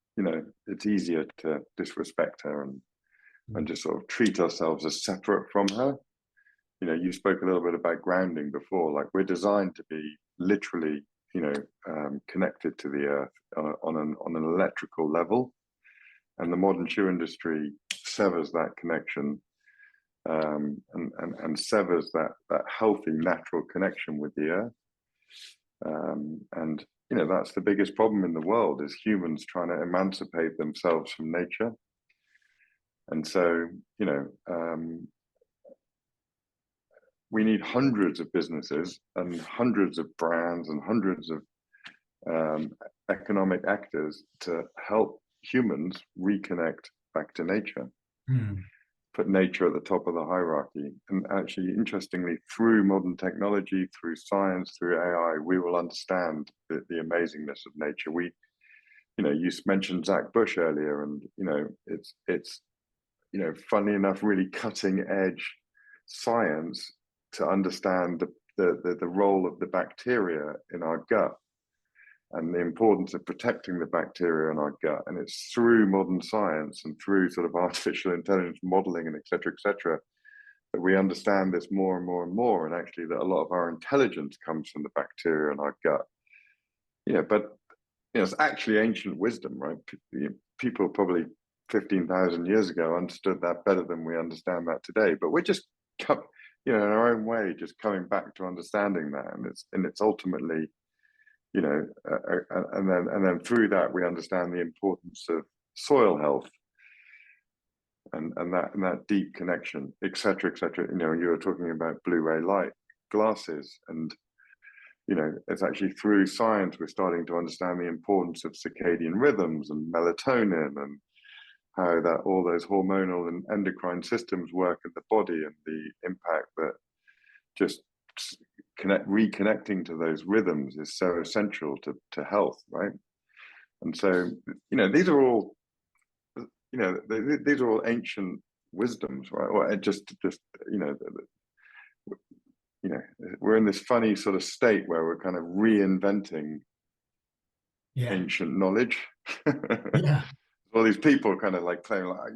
S2: it's easier to disrespect her and just sort of treat ourselves as separate from her. You spoke a little bit about grounding before. Like, we're designed to be literally, connected to the earth on an electrical level, and the modern shoe industry severs that connection, and severs that healthy natural connection with the earth. And that's the biggest problem in the world, is humans trying to emancipate themselves from nature. And so we need hundreds of businesses and hundreds of brands and hundreds of economic actors to help humans reconnect back to nature,
S1: Hmm.
S2: put nature at the top of the hierarchy. And actually, interestingly, through modern technology, through science, through AI, we will understand the amazingness of nature. You mentioned Zach Bush earlier, and it's funnily enough, really cutting edge science to understand the role of the bacteria in our gut and the importance of protecting the bacteria in our gut. And it's through modern science and through sort of artificial intelligence modeling and et cetera, that we understand this more and more and more. And actually, that a lot of our intelligence comes from the bacteria in our gut. But it's actually ancient wisdom, right? People probably 15,000 years ago understood that better than we understand that today. But we're just, in our own way, just coming back to understanding that, and it's ultimately, and then through that we understand the importance of soil health and that deep connection, etc., etc. You were talking about blue-ray light glasses, and it's actually through science we're starting to understand the importance of circadian rhythms and melatonin, and how that all those hormonal and endocrine systems work in the body, and the impact that just reconnecting to those rhythms is so essential to health, right? And so, these are all, these are all ancient wisdoms, right? Or we're in this funny sort of state where we're kind of reinventing ancient knowledge.
S1: Yeah.
S2: All these people kind of like claim, like,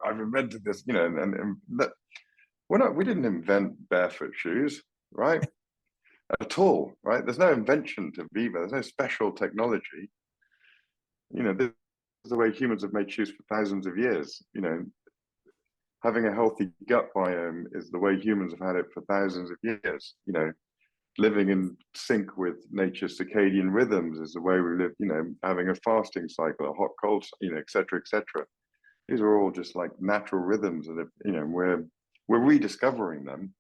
S2: I've invented this, and that we didn't invent barefoot shoes, right? At all, right? There's no invention to Vivo. There's no special technology. This is the way humans have made shoes for thousands of years. Having a healthy gut biome is the way humans have had it for thousands of years. Living in sync with nature's circadian rhythms is the way we live. Having a fasting cycle, a hot cold, et cetera, et cetera. These are all just like natural rhythms, and we're rediscovering them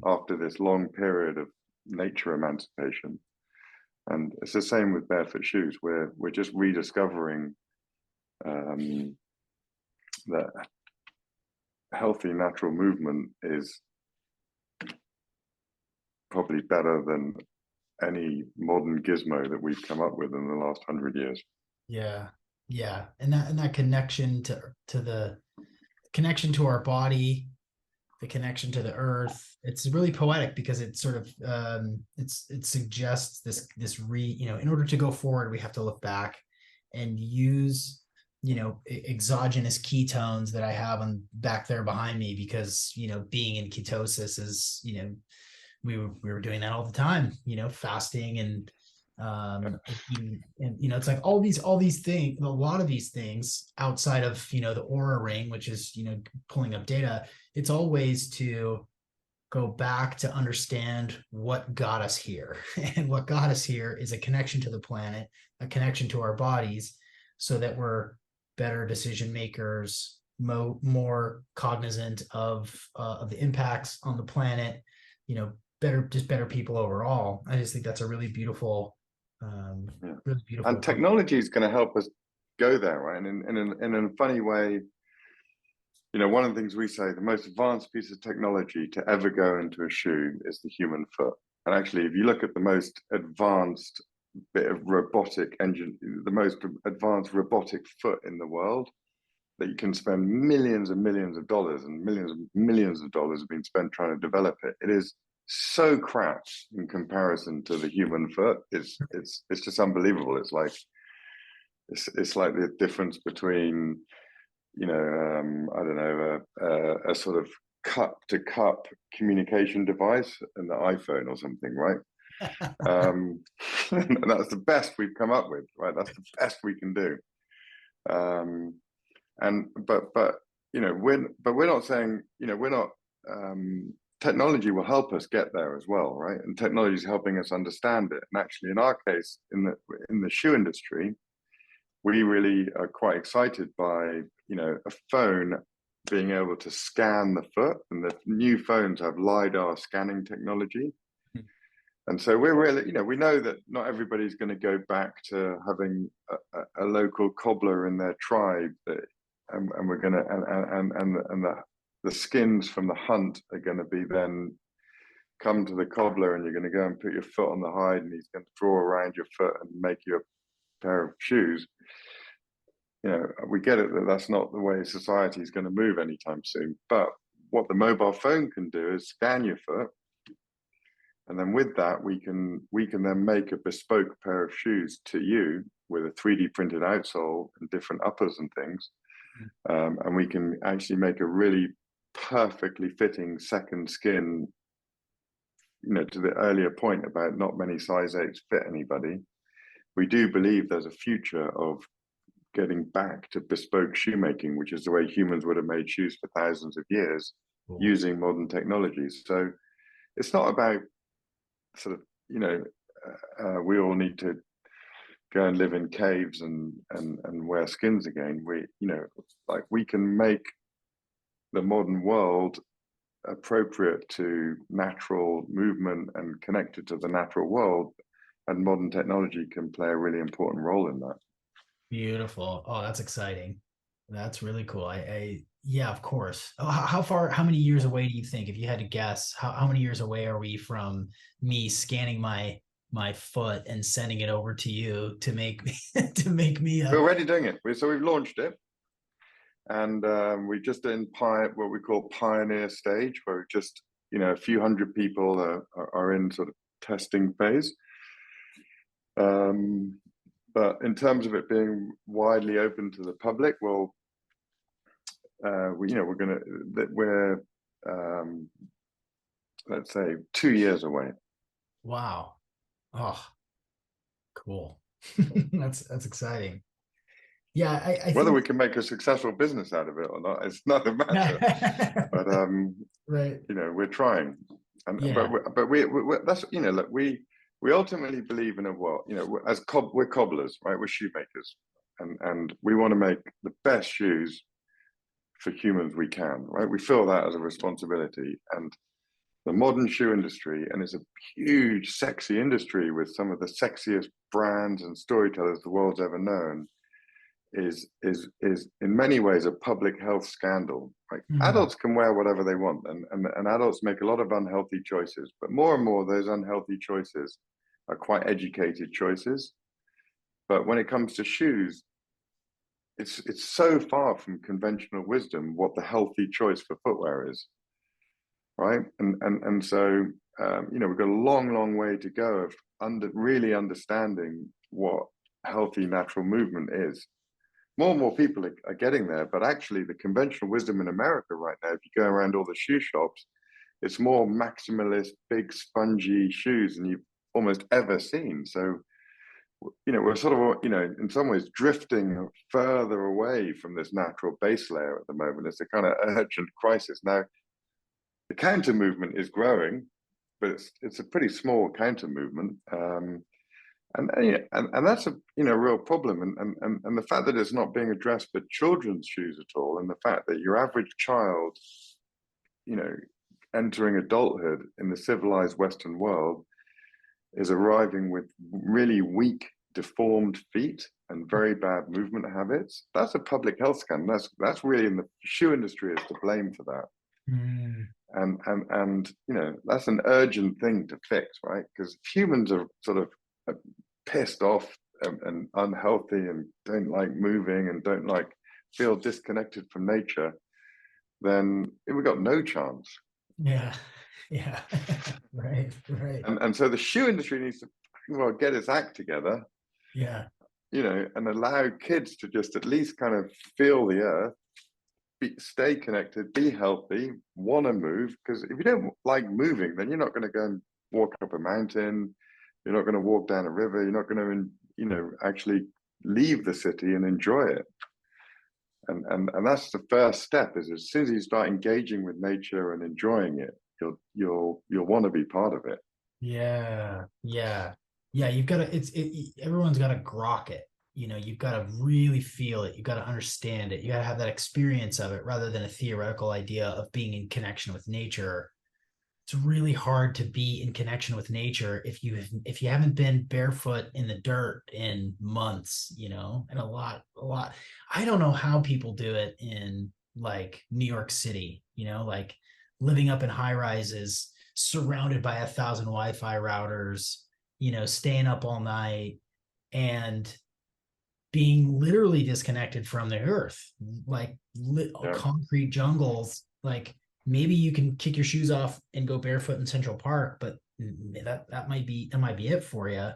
S2: after this long period of nature emancipation. And it's the same with barefoot shoes. We're just rediscovering that healthy natural movement is probably better than any modern gizmo that we've come up with in the last 100 years.
S1: Yeah, and that connection to the connection to our body, the connection to the earth. It's really poetic because it sort of it suggests this in order to go forward, we have to look back and use exogenous ketones that I have on back there behind me, because being in ketosis is we were doing that all the time, fasting and it's like all these things, a lot of these things outside of the Aura ring, which is pulling up data. It's all ways to go back to understand what got us here. And what got us here is a connection to the planet, a connection to our bodies, so that we're better decision makers, more cognizant of the impacts on the planet, better people overall. I just think that's a really beautiful, really beautiful.
S2: And technology is going to help us go there, right? And in a funny way, one of the things we say, the most advanced piece of technology to ever go into a shoe is the human foot. And actually, if you look at the most advanced bit of robotic engine, the most advanced robotic foot in the world, that you can spend millions and millions of dollars, and millions of dollars have been spent trying to develop it. It is so crass in comparison to the human foot. It's just unbelievable. It's like the difference between I don't know, a sort of cup to cup communication device and the iPhone or something, right? And that's the best we've come up with, right? That's the best we can do. We're not saying, we're not, technology will help us get there as well, right? And technology is helping us understand it. And actually, in our case, in the shoe industry, we really are quite excited by, a phone being able to scan the foot, and the new phones have LiDAR scanning technology. And so we're really, we know that not everybody's going to go back to having a local cobbler in their tribe, and we're going to, and the skins from the hunt are going to be then come to the cobbler, and you're going to go and put your foot on the hide, and he's going to draw around your foot and make you a pair of shoes. We get it that that's not the way society is going to move anytime soon. But what the mobile phone can do is scan your foot, and then with that, we can then make a bespoke pair of shoes to you with a 3D printed outsole and different uppers and things. And we can actually make a really perfectly fitting second skin, to the earlier point about not many size 8s fit anybody. We do believe there's a future of getting back to bespoke shoemaking, which is the way humans would have made shoes for thousands of years
S1: Cool.
S2: using modern technologies. So it's not about sort of, we all need to go and live in caves and wear skins again. Like we can make the modern world appropriate to natural movement and connected to the natural world, and modern technology can play a really important role in that.
S1: Beautiful. Oh, that's exciting. That's really cool. Yeah, of course. Oh, how many years away do you think, if you had to guess, how many years away are we from me scanning my foot and sending it over to you to make me to make me
S2: We're
S1: a
S2: already doing it. So we've launched it, and we just in what we call pioneer stage, where just a few hundred people are in sort of testing phase. But in terms of it being widely open to the public, well, we're let's say 2 years away.
S1: wow. Oh, cool. That's exciting. Yeah, I
S2: Whether
S1: think
S2: we can make a successful business out of it or not, it's not a matter. But
S1: right.
S2: we're trying, and
S1: Yeah.
S2: but we that's look, we ultimately believe in a world. We're cobblers, right? We're shoemakers, and we want to make the best shoes for humans we can, right? We feel that as a responsibility, and the modern shoe industry, and it's a huge, sexy industry with some of the sexiest brands and storytellers the world's ever known, is in many ways a public health scandal. Like
S1: Mhm.
S2: adults can wear whatever they want, and adults make a lot of unhealthy choices, but more and more those unhealthy choices are quite educated choices. But when it comes to shoes, it's so far from conventional wisdom what the healthy choice for footwear is, right? And so we've got a long way to go of really understanding what healthy natural movement is. More and more people are getting there, but actually the conventional wisdom in America right now, if you go around all the shoe shops, it's more maximalist, big spongy shoes than you've almost ever seen. So we're sort of in some ways drifting further away from this natural base layer at the moment. It's a kind of urgent crisis. Now the counter movement is growing, but it's a pretty small counter movement. And that's a real problem, and the fact that it's not being addressed for children's shoes at all, and the fact that your average child, entering adulthood in the civilized Western world, is arriving with really weak, deformed feet and very bad movement habits. That's a public health scandal. That's really, in the shoe industry is to blame for that.
S1: Mm.
S2: And that's an urgent thing to fix, right? Because humans are sort of pissed off and unhealthy and don't like moving and don't like feel disconnected from nature, then we've got no chance.
S1: Yeah. Yeah. Right.
S2: And so the shoe industry needs to get its act together,
S1: Yeah.
S2: and allow kids to just at least kind of feel the earth, stay connected, be healthy, want to move. Because if you don't like moving, then you're not going to go and walk up a mountain. You're not going to walk down a river. You're not going to, actually leave the city and enjoy it. And that's the first step. Is as soon as you start engaging with nature and enjoying it, you'll want to be part of it.
S1: Yeah. Yeah. You've got to. Everyone's got to grok it. You've got to really feel it. You've got to understand it. You got to have that experience of it rather than a theoretical idea of being in connection with nature. It's really hard to be in connection with nature if you haven't been barefoot in the dirt in months, and a lot. I don't know how people do it in like New York City, like living up in high rises, surrounded by 1,000 Wi-Fi routers, staying up all night and being literally disconnected from the earth, like
S2: Yeah.
S1: concrete jungles. Like maybe you can kick your shoes off and go barefoot in Central Park, but that might be it for you.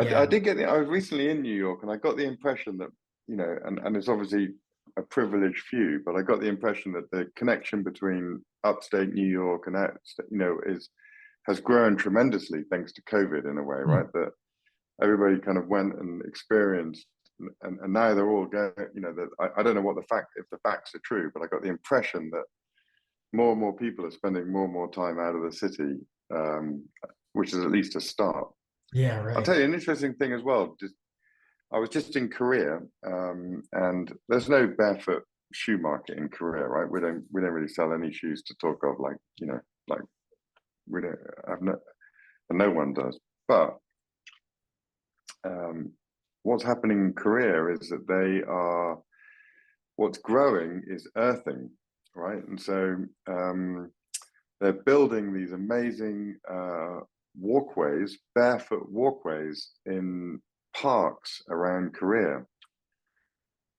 S1: Yeah.
S2: I did I was recently in New York, and I got the impression that, and it's obviously a privileged few, but I got the impression that the connection between upstate New York and has grown tremendously thanks to COVID in a way, right? That everybody kind of went and experienced and now they're all going. I don't know what the fact if the facts are true, but I got the impression that more and more people are spending more and more time out of the city, um, which is at least a start.
S1: Yeah,
S2: I'll
S1: right.
S2: tell you an interesting thing as well. I was just in Korea, and there's no barefoot shoe market in Korea, right? We don't really sell any shoes to talk of, like like we don't have no, and no one does. But um, what's happening in Korea is that what's growing is earthing, right? And so they're building these amazing walkways, barefoot walkways in parks around Korea.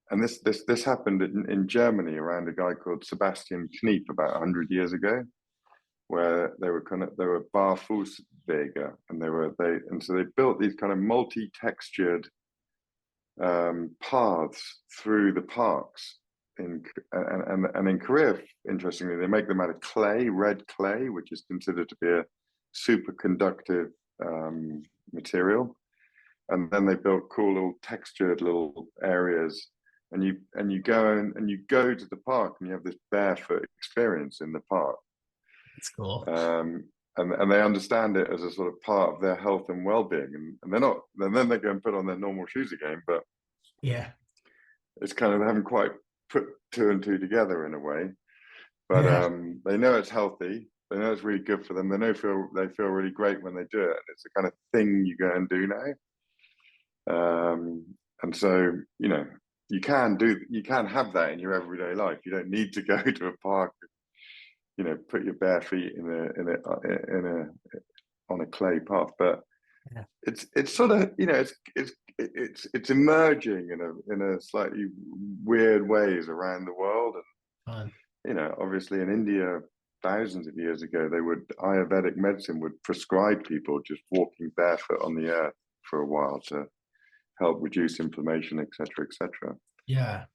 S2: And this happened in Germany around a guy called Sebastian Kniep about 100 years ago, where they were Barfußwege, and so they built these kind of multi-textured paths through the parks and in Korea, interestingly, they make them out of clay, red clay, which is considered to be a superconductive material. And then they built cool little textured little areas, and you go to the park and you have this barefoot experience in the park.
S1: It's cool.
S2: And they understand it as a sort of part of their health and well-being, and they're not. And then they go and put on their normal shoes again, but
S1: Yeah.
S2: it's kind of they haven't quite put two and two together in a way. But
S1: Yeah.
S2: they know it's healthy. They know it's really good for them. They feel really great when they do it. It's the kind of thing you go and do now. And so you can have that in your everyday life. You don't need to go to a park. Put your bare feet on a clay path. But
S1: Yeah.
S2: it's sort of it's emerging in a slightly weird ways around the world.
S1: Fun.
S2: And obviously in India thousands of years ago, Ayurvedic medicine would prescribe people just walking barefoot on the earth for a while to help reduce inflammation, etc., etc.
S1: Yeah.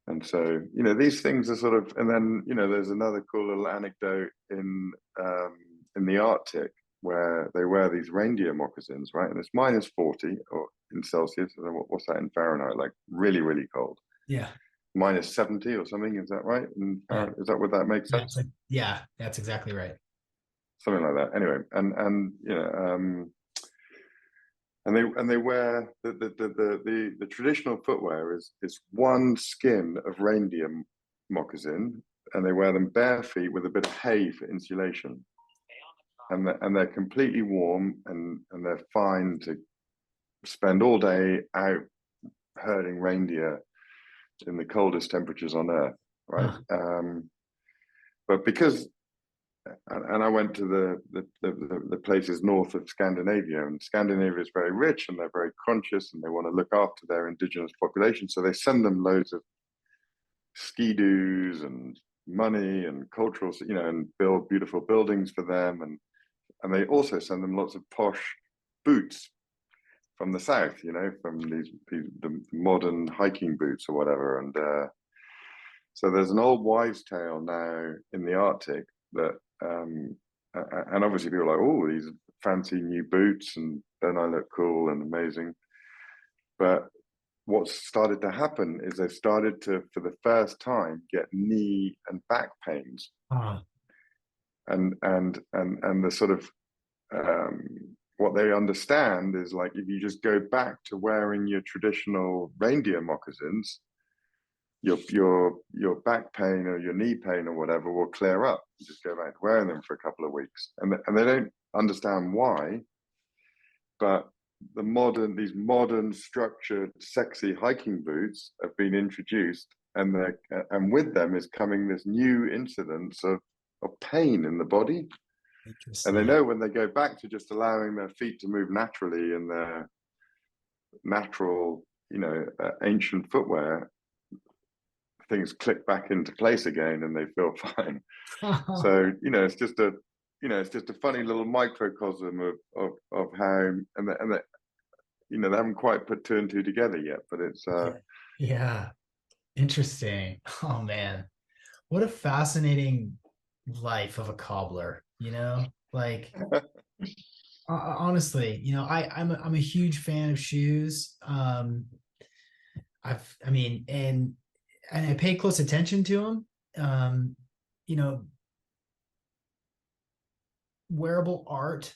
S2: And so these things are sort of, and then there's another cool little anecdote in the Arctic where they wear these reindeer moccasins, right? And it's -40 or in Celsius. What's that in Fahrenheit? Like really, really cold.
S1: Yeah.
S2: -70 or something. Is that right?
S1: Yeah.
S2: Is that what that makes
S1: Yeah.
S2: sense?
S1: Yeah, that's exactly right.
S2: Something like that. Anyway, and they wear the traditional footwear is one skin of reindeer moccasin, and they wear them bare feet with a bit of hay for insulation, and they're completely warm, and they're fine to spend all day out herding reindeer in the coldest temperatures on earth, right?
S1: Huh.
S2: But because I went to the places north of Scandinavia, and Scandinavia is very rich, and they're very conscious, and they want to look after their indigenous population. So they send them loads of ski-doos and money and cultural, and build beautiful buildings for them, and they also send them lots of posh boots from the south, from the modern hiking boots or whatever. And so there's an old wives' tale now in the Arctic that, and obviously people are like, oh, these fancy new boots, and don't I look cool and amazing? But what's started to happen is they've started to, for the first time, get knee and back pains,
S1: Huh.
S2: and the sort of what they understand is, like, if you just go back to wearing your traditional reindeer moccasins, your back pain or your knee pain or whatever will clear up. You just go back to wearing them for a couple of weeks, and they don't understand why. But these modern structured sexy hiking boots have been introduced, and with them is coming this new incidence of pain in the body. And they
S1: Interesting.
S2: know when they go back to just allowing their feet to move naturally in their natural ancient footwear, things click back into place again and they feel fine. So it's just a funny little microcosm of how, and they haven't quite put two and two together yet, but it's
S1: Yeah. Yeah. Interesting. Oh man. What a fascinating life of a cobbler, Like honestly, I'm a huge fan of shoes. I mean, and I pay close attention to them. You know, wearable art,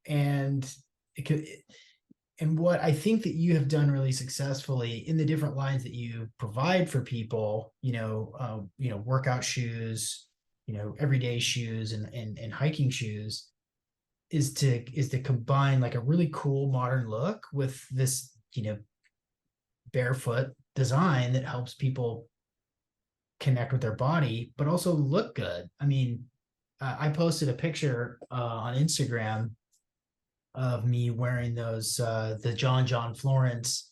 S1: and it could, and what I think that you have done really successfully in the different lines that you provide for people, workout shoes, everyday shoes and hiking shoes, is to combine like a really cool modern look with this, barefoot design that helps people connect with their body, but also look good. I mean, I posted a picture on Instagram of me wearing those the John Florence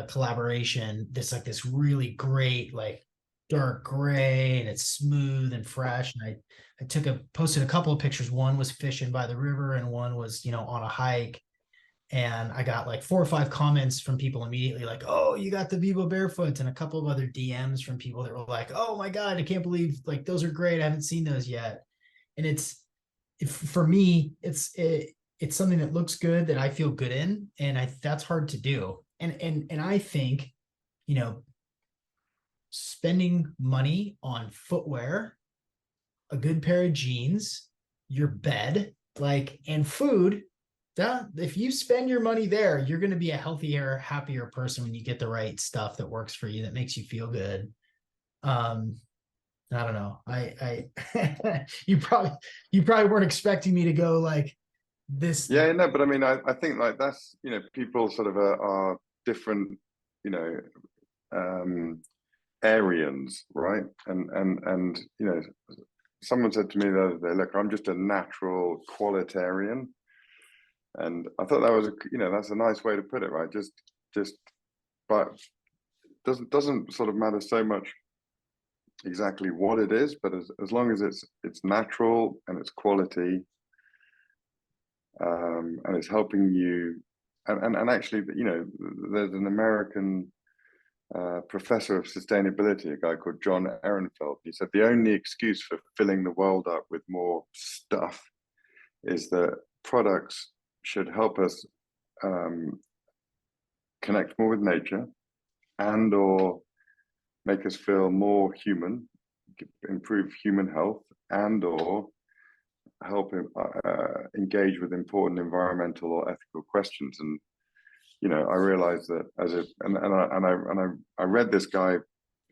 S1: collaboration. That's like this really great like dark gray, and it's smooth and fresh. And I posted a couple of pictures. One was fishing by the river, and one was on a hike. And I got like 4 or 5 comments from people immediately, like, "Oh, you got the Vivo Barefoot," and a couple of other DMs from people that were like, "Oh my god, I can't believe like those are great. I haven't seen those yet." And for me, it's something that looks good, that I feel good in, and that's hard to do. And I think, you know, spending money on footwear, a good pair of jeans, your bed, like, and food. If you spend your money there, you're going to be a healthier, happier person when you get the right stuff that works for you, that makes you feel good. Um, I don't know. You probably weren't expecting me to go like this.
S2: Yeah, no, but I mean, I think like that's, people sort of are different, you know, um, Aryans, right? And someone said to me the other day, look, I'm just a natural qualitarian. And I thought that was, that's a nice way to put it, right? Just, but doesn't sort of matter so much exactly what it is, but as long as it's natural and it's quality, and it's helping you, and actually, there's an American professor of sustainability, a guy called John Ehrenfeld. He said the only excuse for filling the world up with more stuff is that products should help us connect more with nature, and or make us feel more human, improve human health, and or help engage with important environmental or ethical questions. And I realized that I read this guy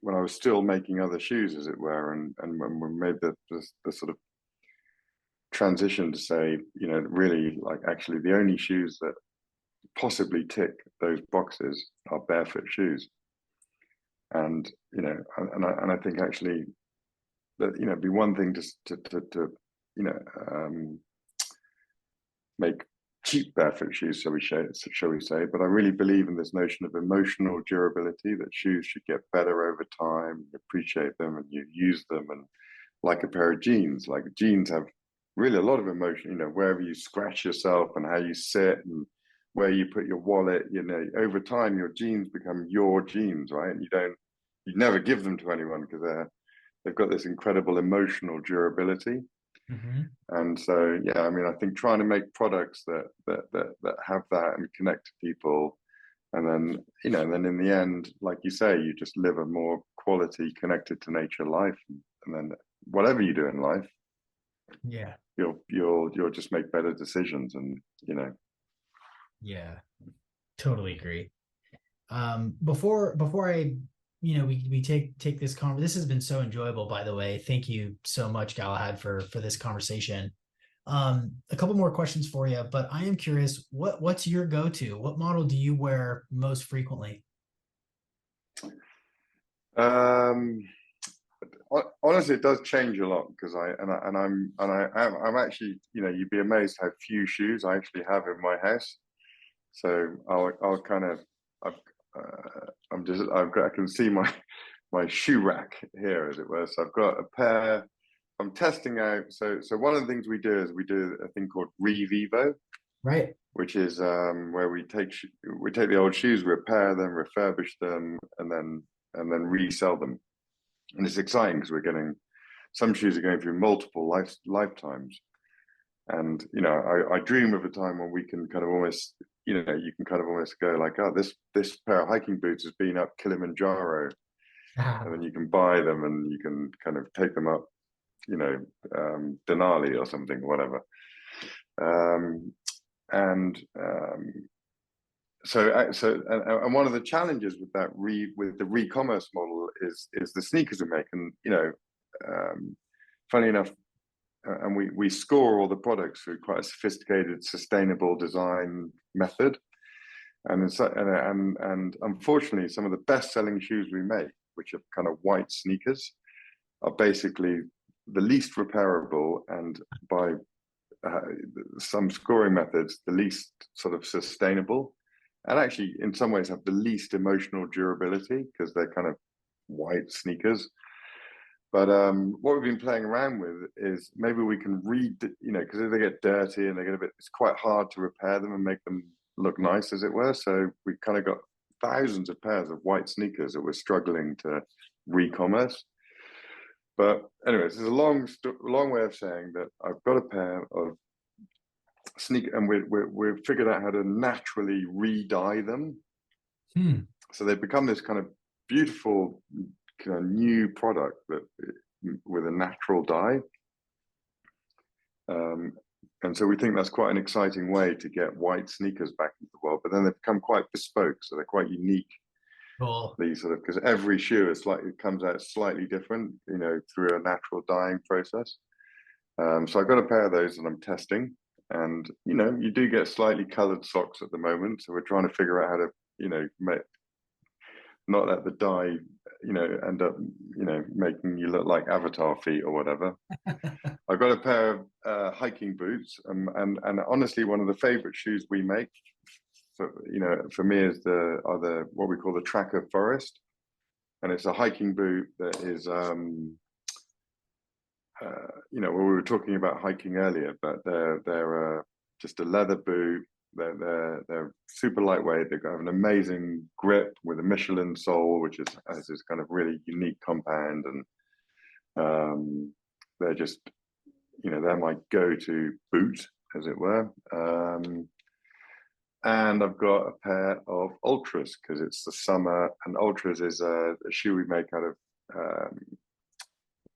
S2: when I was still making other shoes, as it were, and when we made the sort of transition to say, really, like, actually the only shoes that possibly tick those boxes are barefoot shoes. And I think actually that it'd be one thing to make cheap barefoot shoes, shall we say, but I really believe in this notion of emotional durability, that shoes should get better over time, you appreciate them and you use them. And like a pair of jeans, like jeans have really a lot of emotion, wherever you scratch yourself and how you sit and where you put your wallet, over time your jeans become your jeans, right? And you never give them to anyone because they've got this incredible emotional durability.
S1: Mm-hmm.
S2: And so, yeah, I mean, I think trying to make products that have that and connect to people, and then then in the end, like you say, you just live a more quality, connected to nature life, and then whatever you do in life,
S1: Yeah.
S2: you'll just make better decisions, and
S1: Yeah. Totally agree. Before I, we take this this has been so enjoyable, by the way. Thank you so much, Galahad, for this conversation. A couple more questions for you, but I am curious, what's your go-to? What model do you wear most frequently?
S2: Um, honestly, it does change a lot because I'm actually, you'd be amazed how few shoes I actually have in my house. So I'll kind of, I can see my shoe rack here, as it were. So I've got a pair. I'm testing out. So one of the things we do is we do a thing called Revivo,
S1: Right.
S2: which is where we take the old shoes, repair them, refurbish them, and then resell them. And it's exciting because we're getting, some shoes are going through multiple lifetimes. And I dream of a time when we can kind of almost, you can kind of almost go like, oh, this pair of hiking boots has been up Kilimanjaro, and then you can buy them and you can kind of take them up, Denali or something, whatever. Um, and and one of the challenges with that with the re-commerce model is the sneakers we make, and funny enough, and we score all the products through quite a sophisticated, sustainable design method, and unfortunately, some of the best-selling shoes we make, which are kind of white sneakers, are basically the least repairable, and by some scoring methods, the least sort of sustainable, and actually, in some ways, have the least emotional durability because they're kind of white sneakers. But what we've been playing around with is maybe we can because if they get dirty and they get a bit, it's quite hard to repair them and make them look nice, as it were. So we've kind of got thousands of pairs of white sneakers that we're struggling to re-commerce. But anyways, there's a long way of saying that I've got a pair of sneaker, and we've figured out how to naturally re-dye them. So they've become this kind of beautiful kind of new product that with a natural dye. And so we think that's quite an exciting way to get white sneakers back into the world. But then they've become quite bespoke, so they're quite unique.
S1: Cool.
S2: These sort of, because every shoe is it comes out slightly different, through a natural dyeing process. So I've got a pair of those that I'm testing, and you do get slightly coloured socks at the moment. So we're trying to figure out how to, not let the dye, end up, making you look like Avatar feet or whatever. I've got a pair of hiking boots, and honestly, one of the favorite shoes we make, for me, is what we call the Tracker Forest, and it's a hiking boot that is, we were talking about hiking earlier, but they're just a leather boot. They're super lightweight. They have an amazing grip with a Michelin sole, which has this kind of really unique compound, and they're just, they're my go-to boot, as it were. And I've got a pair of Ultras because it's the summer, and Ultras is a shoe we make out of.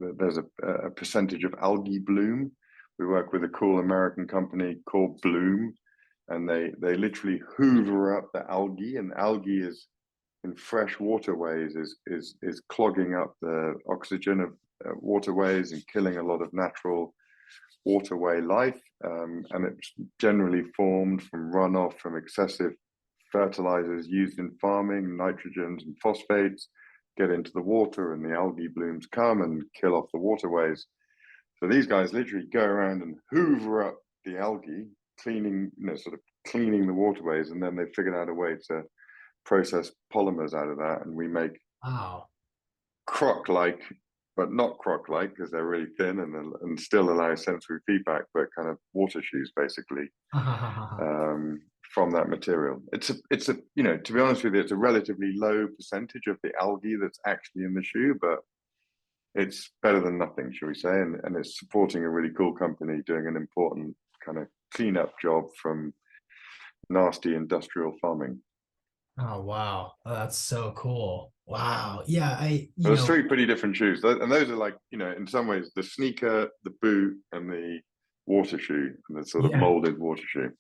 S2: There's a percentage of algae bloom. We work with a cool American company called Bloom, and they literally hoover up the algae, and algae is in fresh waterways is clogging up the oxygen of waterways and killing a lot of natural waterway life, and it's generally formed from runoff from excessive fertilizers used in farming, nitrogens and phosphates get into the water, and the algae blooms come and kill off the waterways. So these guys literally go around and hoover up the algae, cleaning the waterways, and then they figured out a way to process polymers out of that, and we make Croc-like, but not Croc-like because they're really thin and still allow sensory feedback, but kind of water shoes basically. From that material. It's a to be honest with you, it's a relatively low percentage of the algae that's actually in the shoe, but it's better than nothing, shall we say, and it's supporting a really cool company doing an important kind of cleanup job from nasty industrial farming.
S1: Oh wow, that's so cool. Wow. Yeah,
S2: There's three pretty different shoes, and those are like, in some ways the sneaker, the boot, and the water shoe, and the sort of molded water shoe.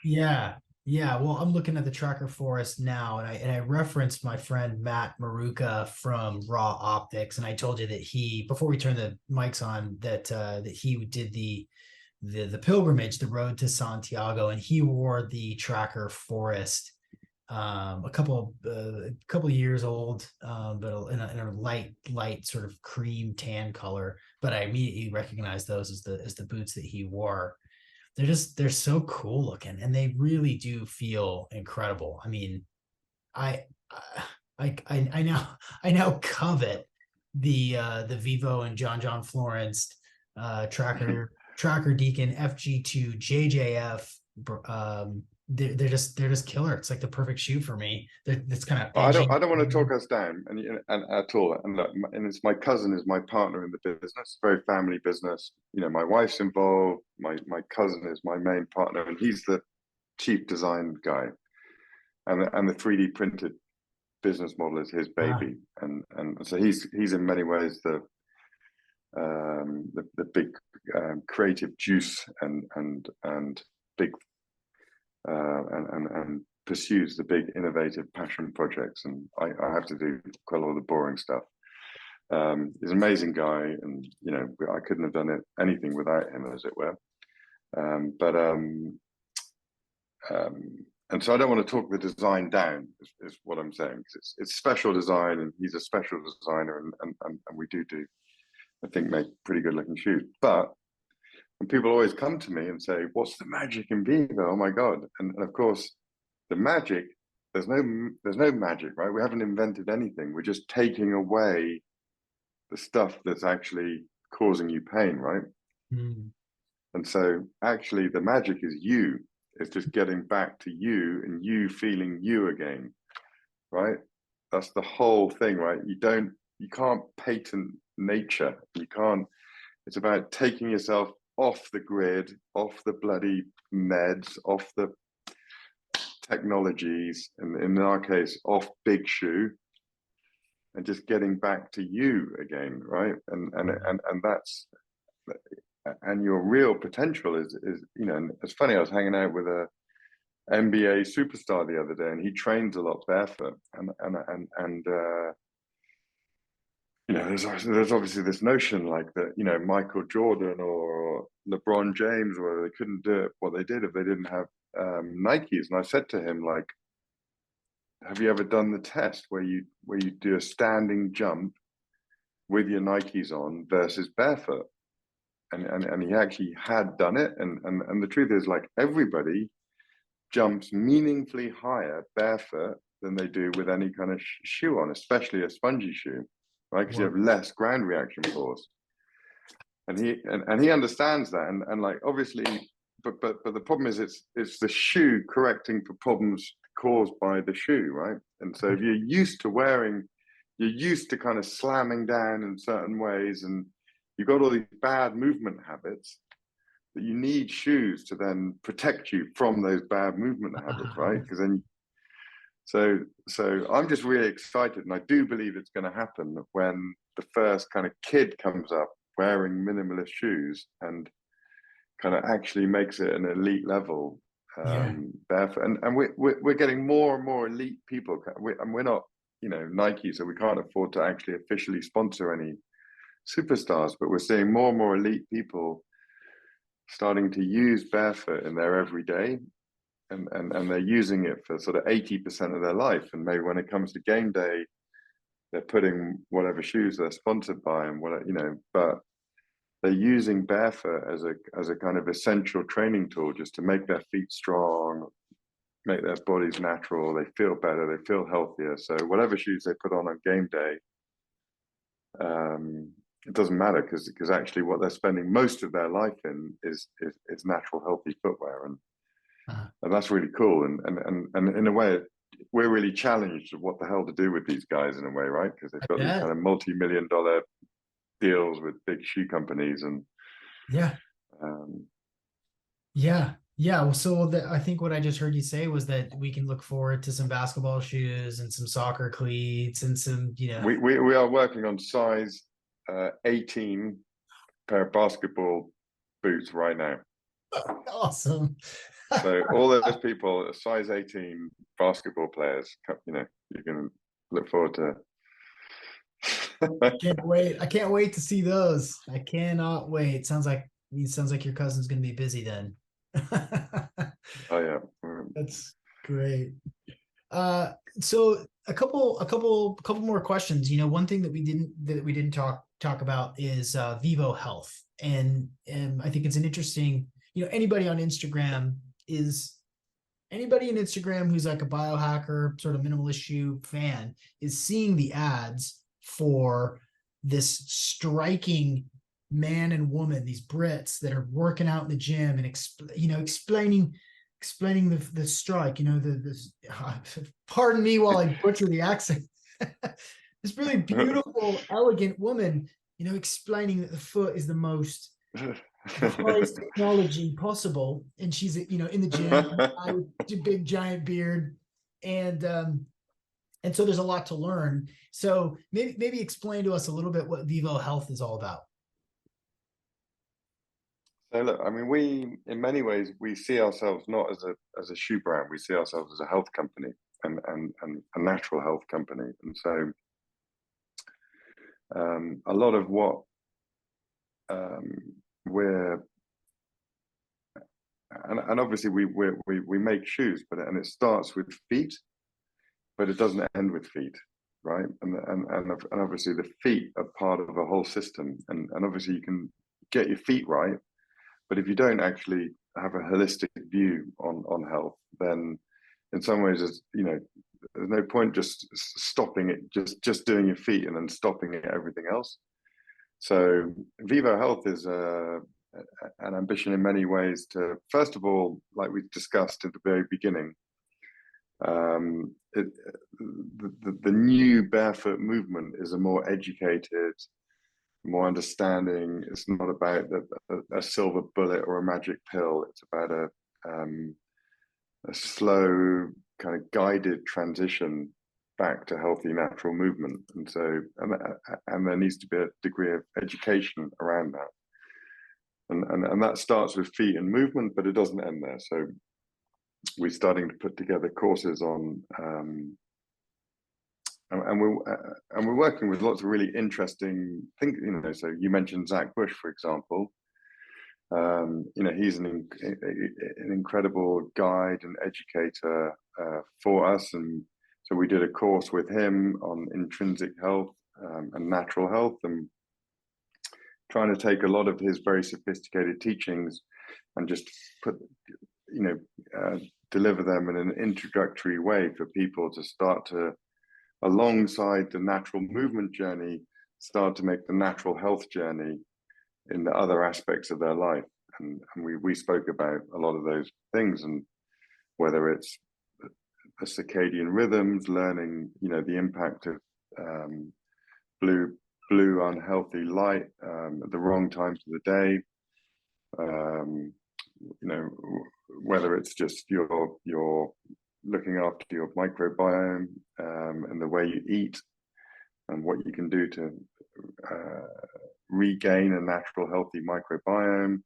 S1: Yeah. Well, I'm looking at the Tracker Forest now, and I referenced my friend Matt Maruka from Raw Optics, and I told you that before we turned the mics on, that he did the pilgrimage, the road to Santiago, and he wore the Tracker Forest, a couple years old, but in a light sort of cream tan color. But I immediately recognized those as the boots that he wore. They're so cool looking, and they really do feel incredible. I mean, I now covet the Vivo and John Florence Tracker Deacon FG2 JJF they're just killer. It's like the perfect shoe for me. It's kind of
S2: I
S1: edgy.
S2: don't want to talk us down and at all. And look, and it's my cousin is my partner in the business, very family business. You know, my wife's involved. My cousin is my main partner, and he's the chief design guy. And the 3D printed business model is his
S1: Ah,
S2: baby. And so he's in many ways the big creative juice and big and pursues the big innovative passion projects, and I have to do quite a lot of the boring stuff. He's an amazing guy, and you know I couldn't have done anything without him, as it were. Um, but um, and so I don't want to talk the design down, is what I'm saying. It's special design, and he's a special designer, and we do I think make pretty good looking shoes. But and people always come to me and say, "What's the magic in Vivo? Oh my god!" And of course, the magic there's no magic, right? We haven't invented anything. We're just taking away the stuff that's actually causing you pain, right?
S1: mm,
S2: And so actually, the magic is you. It's just getting back to you and you feeling you again, right? That's the whole thing, right? You can't patent nature. You can't. It's about taking yourself off the grid, off the bloody meds, off the technologies, and in our case, off Big Shoe, and just getting back to you again, right? And that's and your real potential is you know. And it's funny. I was hanging out with a NBA superstar the other day, and he trains a lot barefoot, and you know, there's obviously this notion like that, you know, Michael Jordan or LeBron James, where they couldn't do it what they did if they didn't have Nikes. And I said to him, like, have you ever done the test where you do a standing jump with your Nikes on versus barefoot? And he actually had done it. And the truth is, like, everybody jumps meaningfully higher barefoot than they do with any kind of shoe on, especially a spongy shoe, right? Because you
S1: whoa.
S2: have less ground reaction force. And he understands that, and like obviously, but the problem is it's the shoe correcting for problems caused by the shoe, right? And so if you're used to wearing, you're used to kind of slamming down in certain ways, and you've got all these bad movement habits, that you need shoes to then protect you from those bad movement habits, right? Because then so I'm just really excited, and I do believe it's going to happen when the first kind of kid comes up wearing minimalist shoes and kind of actually makes it an elite level
S1: Yeah.
S2: barefoot. And we're getting more and more elite people, and we're not, you know, Nike, so we can't afford to actually officially sponsor any superstars, but we're seeing more and more elite people starting to use barefoot in their everyday, and they're using it for sort of 80% of their life. And maybe when it comes to game day, they're putting whatever shoes they're sponsored by and what, you know, but they're using barefoot as a kind of essential training tool just to make their feet strong, make their bodies natural, they feel better, they feel healthier. So whatever shoes they put on game day, it doesn't matter, because actually what they're spending most of their life in is natural, healthy footwear.
S1: Uh,
S2: And that's really cool. And in a way, we're really challenged what the hell to do with these guys in a way, right? Because they've
S1: I
S2: got these
S1: bet.
S2: kind of multi-million-dollar deals with big shoe companies, and
S1: Yeah.
S2: um,
S1: Yeah. Yeah. Well, so I think what I just heard you say was that we can look forward to some basketball shoes and some soccer cleats and some,
S2: we are working on size 18 pair of basketball boots right now.
S1: awesome.
S2: So all those people, size 18 basketball players, you know, you can look forward to.
S1: Can't wait. I can't wait to see those. I cannot wait. Sounds like your cousin's gonna be busy then.
S2: Oh yeah.
S1: That's great. So a couple more questions. One thing that we didn't talk about is Vivo Health, and I think it's an interesting. Is anybody on Instagram who's like a biohacker, sort of minimalist shoe fan, is seeing the ads for this striking man and woman, these Brits that are working out in the gym and explaining explaining the strike, pardon me while I butcher the accent. This really beautiful, elegant woman, explaining that the foot is the highest technology possible. And she's, in the gym, I with a big giant beard. And so there's a lot to learn. So maybe explain to us a little bit what Vivo Health is all about.
S2: So look, I mean, we in many ways we see ourselves not as a shoe brand. We see ourselves as a health company and a natural health company. And so a lot of what we're and obviously we make shoes, but and it starts with feet, but it doesn't end with feet, right? And obviously the feet are part of a whole system, and obviously you can get your feet right, but if you don't actually have a holistic view on health, then in some ways, there's no point just stopping it, just doing your feet and then stopping at everything else. So Vivo Health is an ambition in many ways to, first of all, like we discussed at the very beginning, the new barefoot movement is a more educated, more understanding. It's not about a silver bullet or a magic pill. It's about a slow, kind of guided transition back to healthy natural movement. And so, and there needs to be a degree of education around that. And that starts with feet and movement, but it doesn't end there. So we're starting to put together courses on, and we're working with lots of really interesting things. So you mentioned Zach Bush, for example. He's an incredible guide and educator for us, and so we did a course with him on intrinsic health and natural health, and trying to take a lot of his very sophisticated teachings and just deliver them in an introductory way for people to start to, alongside the natural movement journey, start to make the natural health journey in the other aspects of their life. And we spoke about a lot of those things, and whether it's the circadian rhythms, learning, the impact of blue unhealthy light at the wrong times of the day, whether it's just you're looking after your microbiome and the way you eat and what you can do to regain a natural healthy microbiome,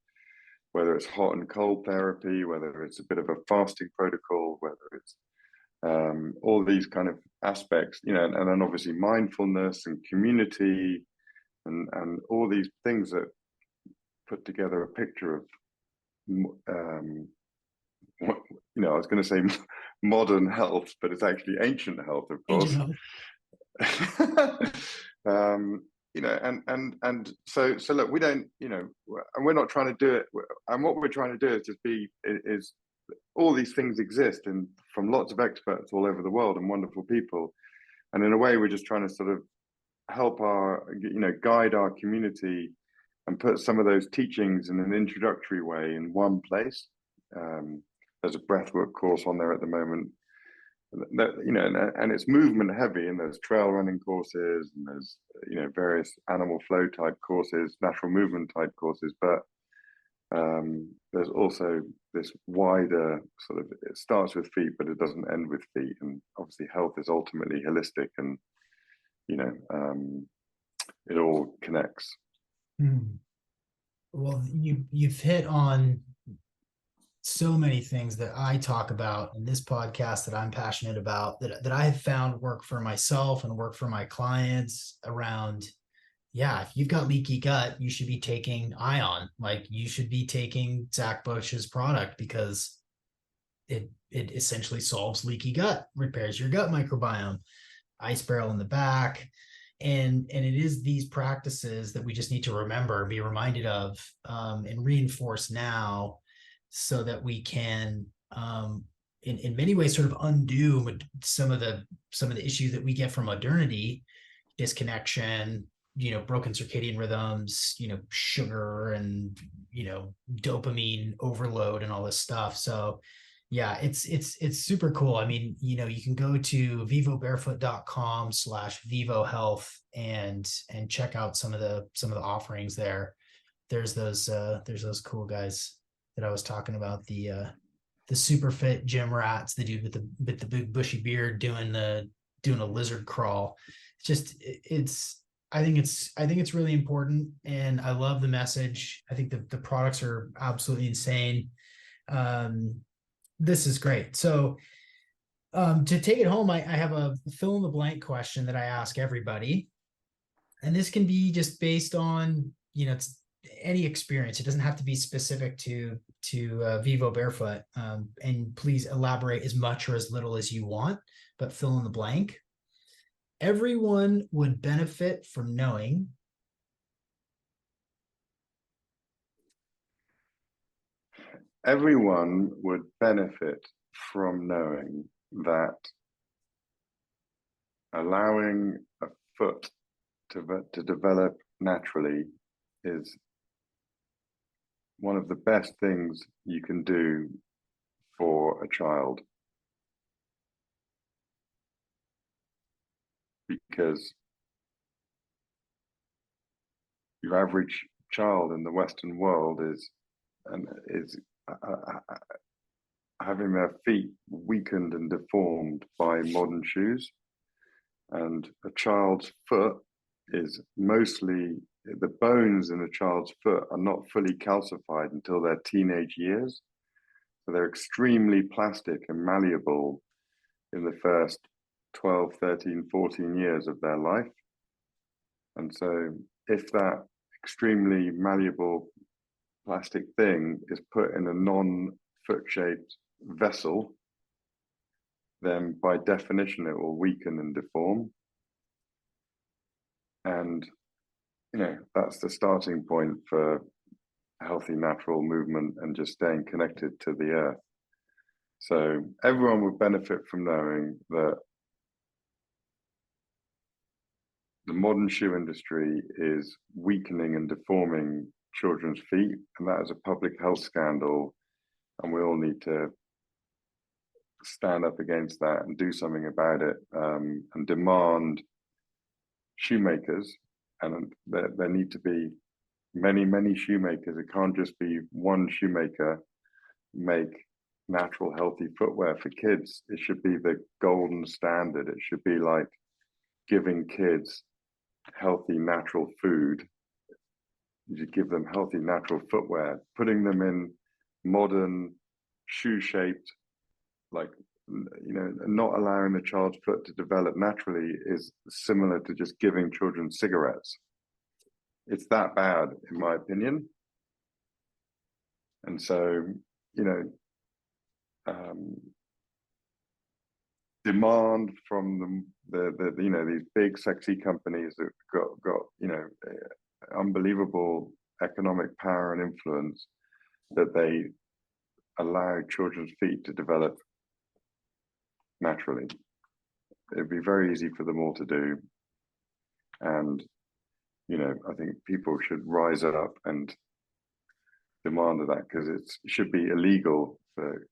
S2: whether it's hot and cold therapy, whether it's a bit of a fasting protocol, whether it's all these kind of aspects, and then obviously mindfulness and community and all these things that put together a picture of, I was going to say modern health, but it's actually ancient health, of course. And so look, we don't, and we're not trying to do it. And what we're trying to do is all these things exist from lots of experts all over the world and wonderful people. And in a way, we're just trying to sort of help guide our community and put some of those teachings in an introductory way in one place. There's a breathwork course on there at the moment and it's movement heavy, and there's trail running courses, and there's various animal flow type courses, natural movement type courses, but there's also this wider sort of, it starts with feet but it doesn't end with feet, and obviously health is ultimately holistic, and it all connects.
S1: Well, you've hit on so many things that I talk about in this podcast that I'm passionate about, that I have found work for myself and work for my clients around. Yeah, if you've got leaky gut, you should be taking Ion. Like, you should be taking Zach Bush's product, because it essentially solves leaky gut, repairs your gut microbiome, ice barrel in the back. And it is these practices that we just need to remember, be reminded of, and reinforce now, so that we can, in many ways, sort of undo some of the issues that we get from modernity, disconnection, broken circadian rhythms, sugar and, dopamine overload and all this stuff. So Yeah, it's super cool. I mean, you can go to vivobarefoot.com/vivo health and check out some of the offerings there. There's those cool guys that I was talking about, the super fit gym rats, the dude with the big bushy beard doing a lizard crawl. It's just it's I think it's really important, and I love the message. I think the products are absolutely insane. Um, this is great. So to take it home, I have a fill in the blank question that I ask everybody, and this can be just based on it's any experience. It doesn't have to be specific to Vivo Barefoot. And please elaborate as much or as little as you want, but fill in the blank. Everyone would benefit from knowing.
S2: Everyone would benefit from knowing that allowing a foot to develop naturally is one of the best things you can do for a child, because your average child in the Western world is having their feet weakened and deformed by modern shoes, and a child's foot is mostly, the bones in a child's foot are not fully calcified until their teenage years. So they're extremely plastic and malleable in the first 12, 13, 14 years of their life. And so if that extremely malleable plastic thing is put in a non-foot shaped vessel, then by definition it will weaken and deform. And that's the starting point for healthy natural movement and just staying connected to the earth. So everyone would benefit from knowing that the modern shoe industry is weakening and deforming children's feet, and that is a public health scandal, and we all need to stand up against that and do something about it, and demand shoemakers, and there need to be many shoemakers. It can't just be one shoemaker make natural healthy footwear for kids. It should be the golden standard. It should be like giving kids healthy natural food. You should give them healthy natural footwear. Putting them in modern shoe shaped, like not allowing the child's foot to develop naturally is similar to just giving children cigarettes. It's that bad, in my opinion. And so, demand from these big sexy companies that got unbelievable economic power and influence, that they allow children's feet to develop naturally. It'd be very easy for them all to do, and I think people should rise up and demand of that, because it should be illegal for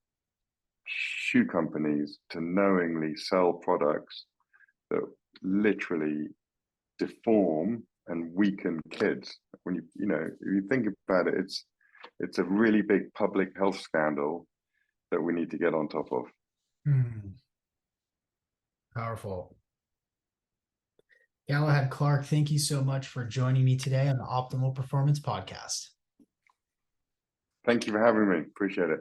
S2: shoe companies to knowingly sell products that literally deform and weaken kids. When if you think about it, it's a really big public health scandal that we need to get on top of.
S1: Powerful. Galahad Clark, thank you so much for joining me today on the Optimal Performance Podcast.
S2: Thank you for having me. Appreciate it.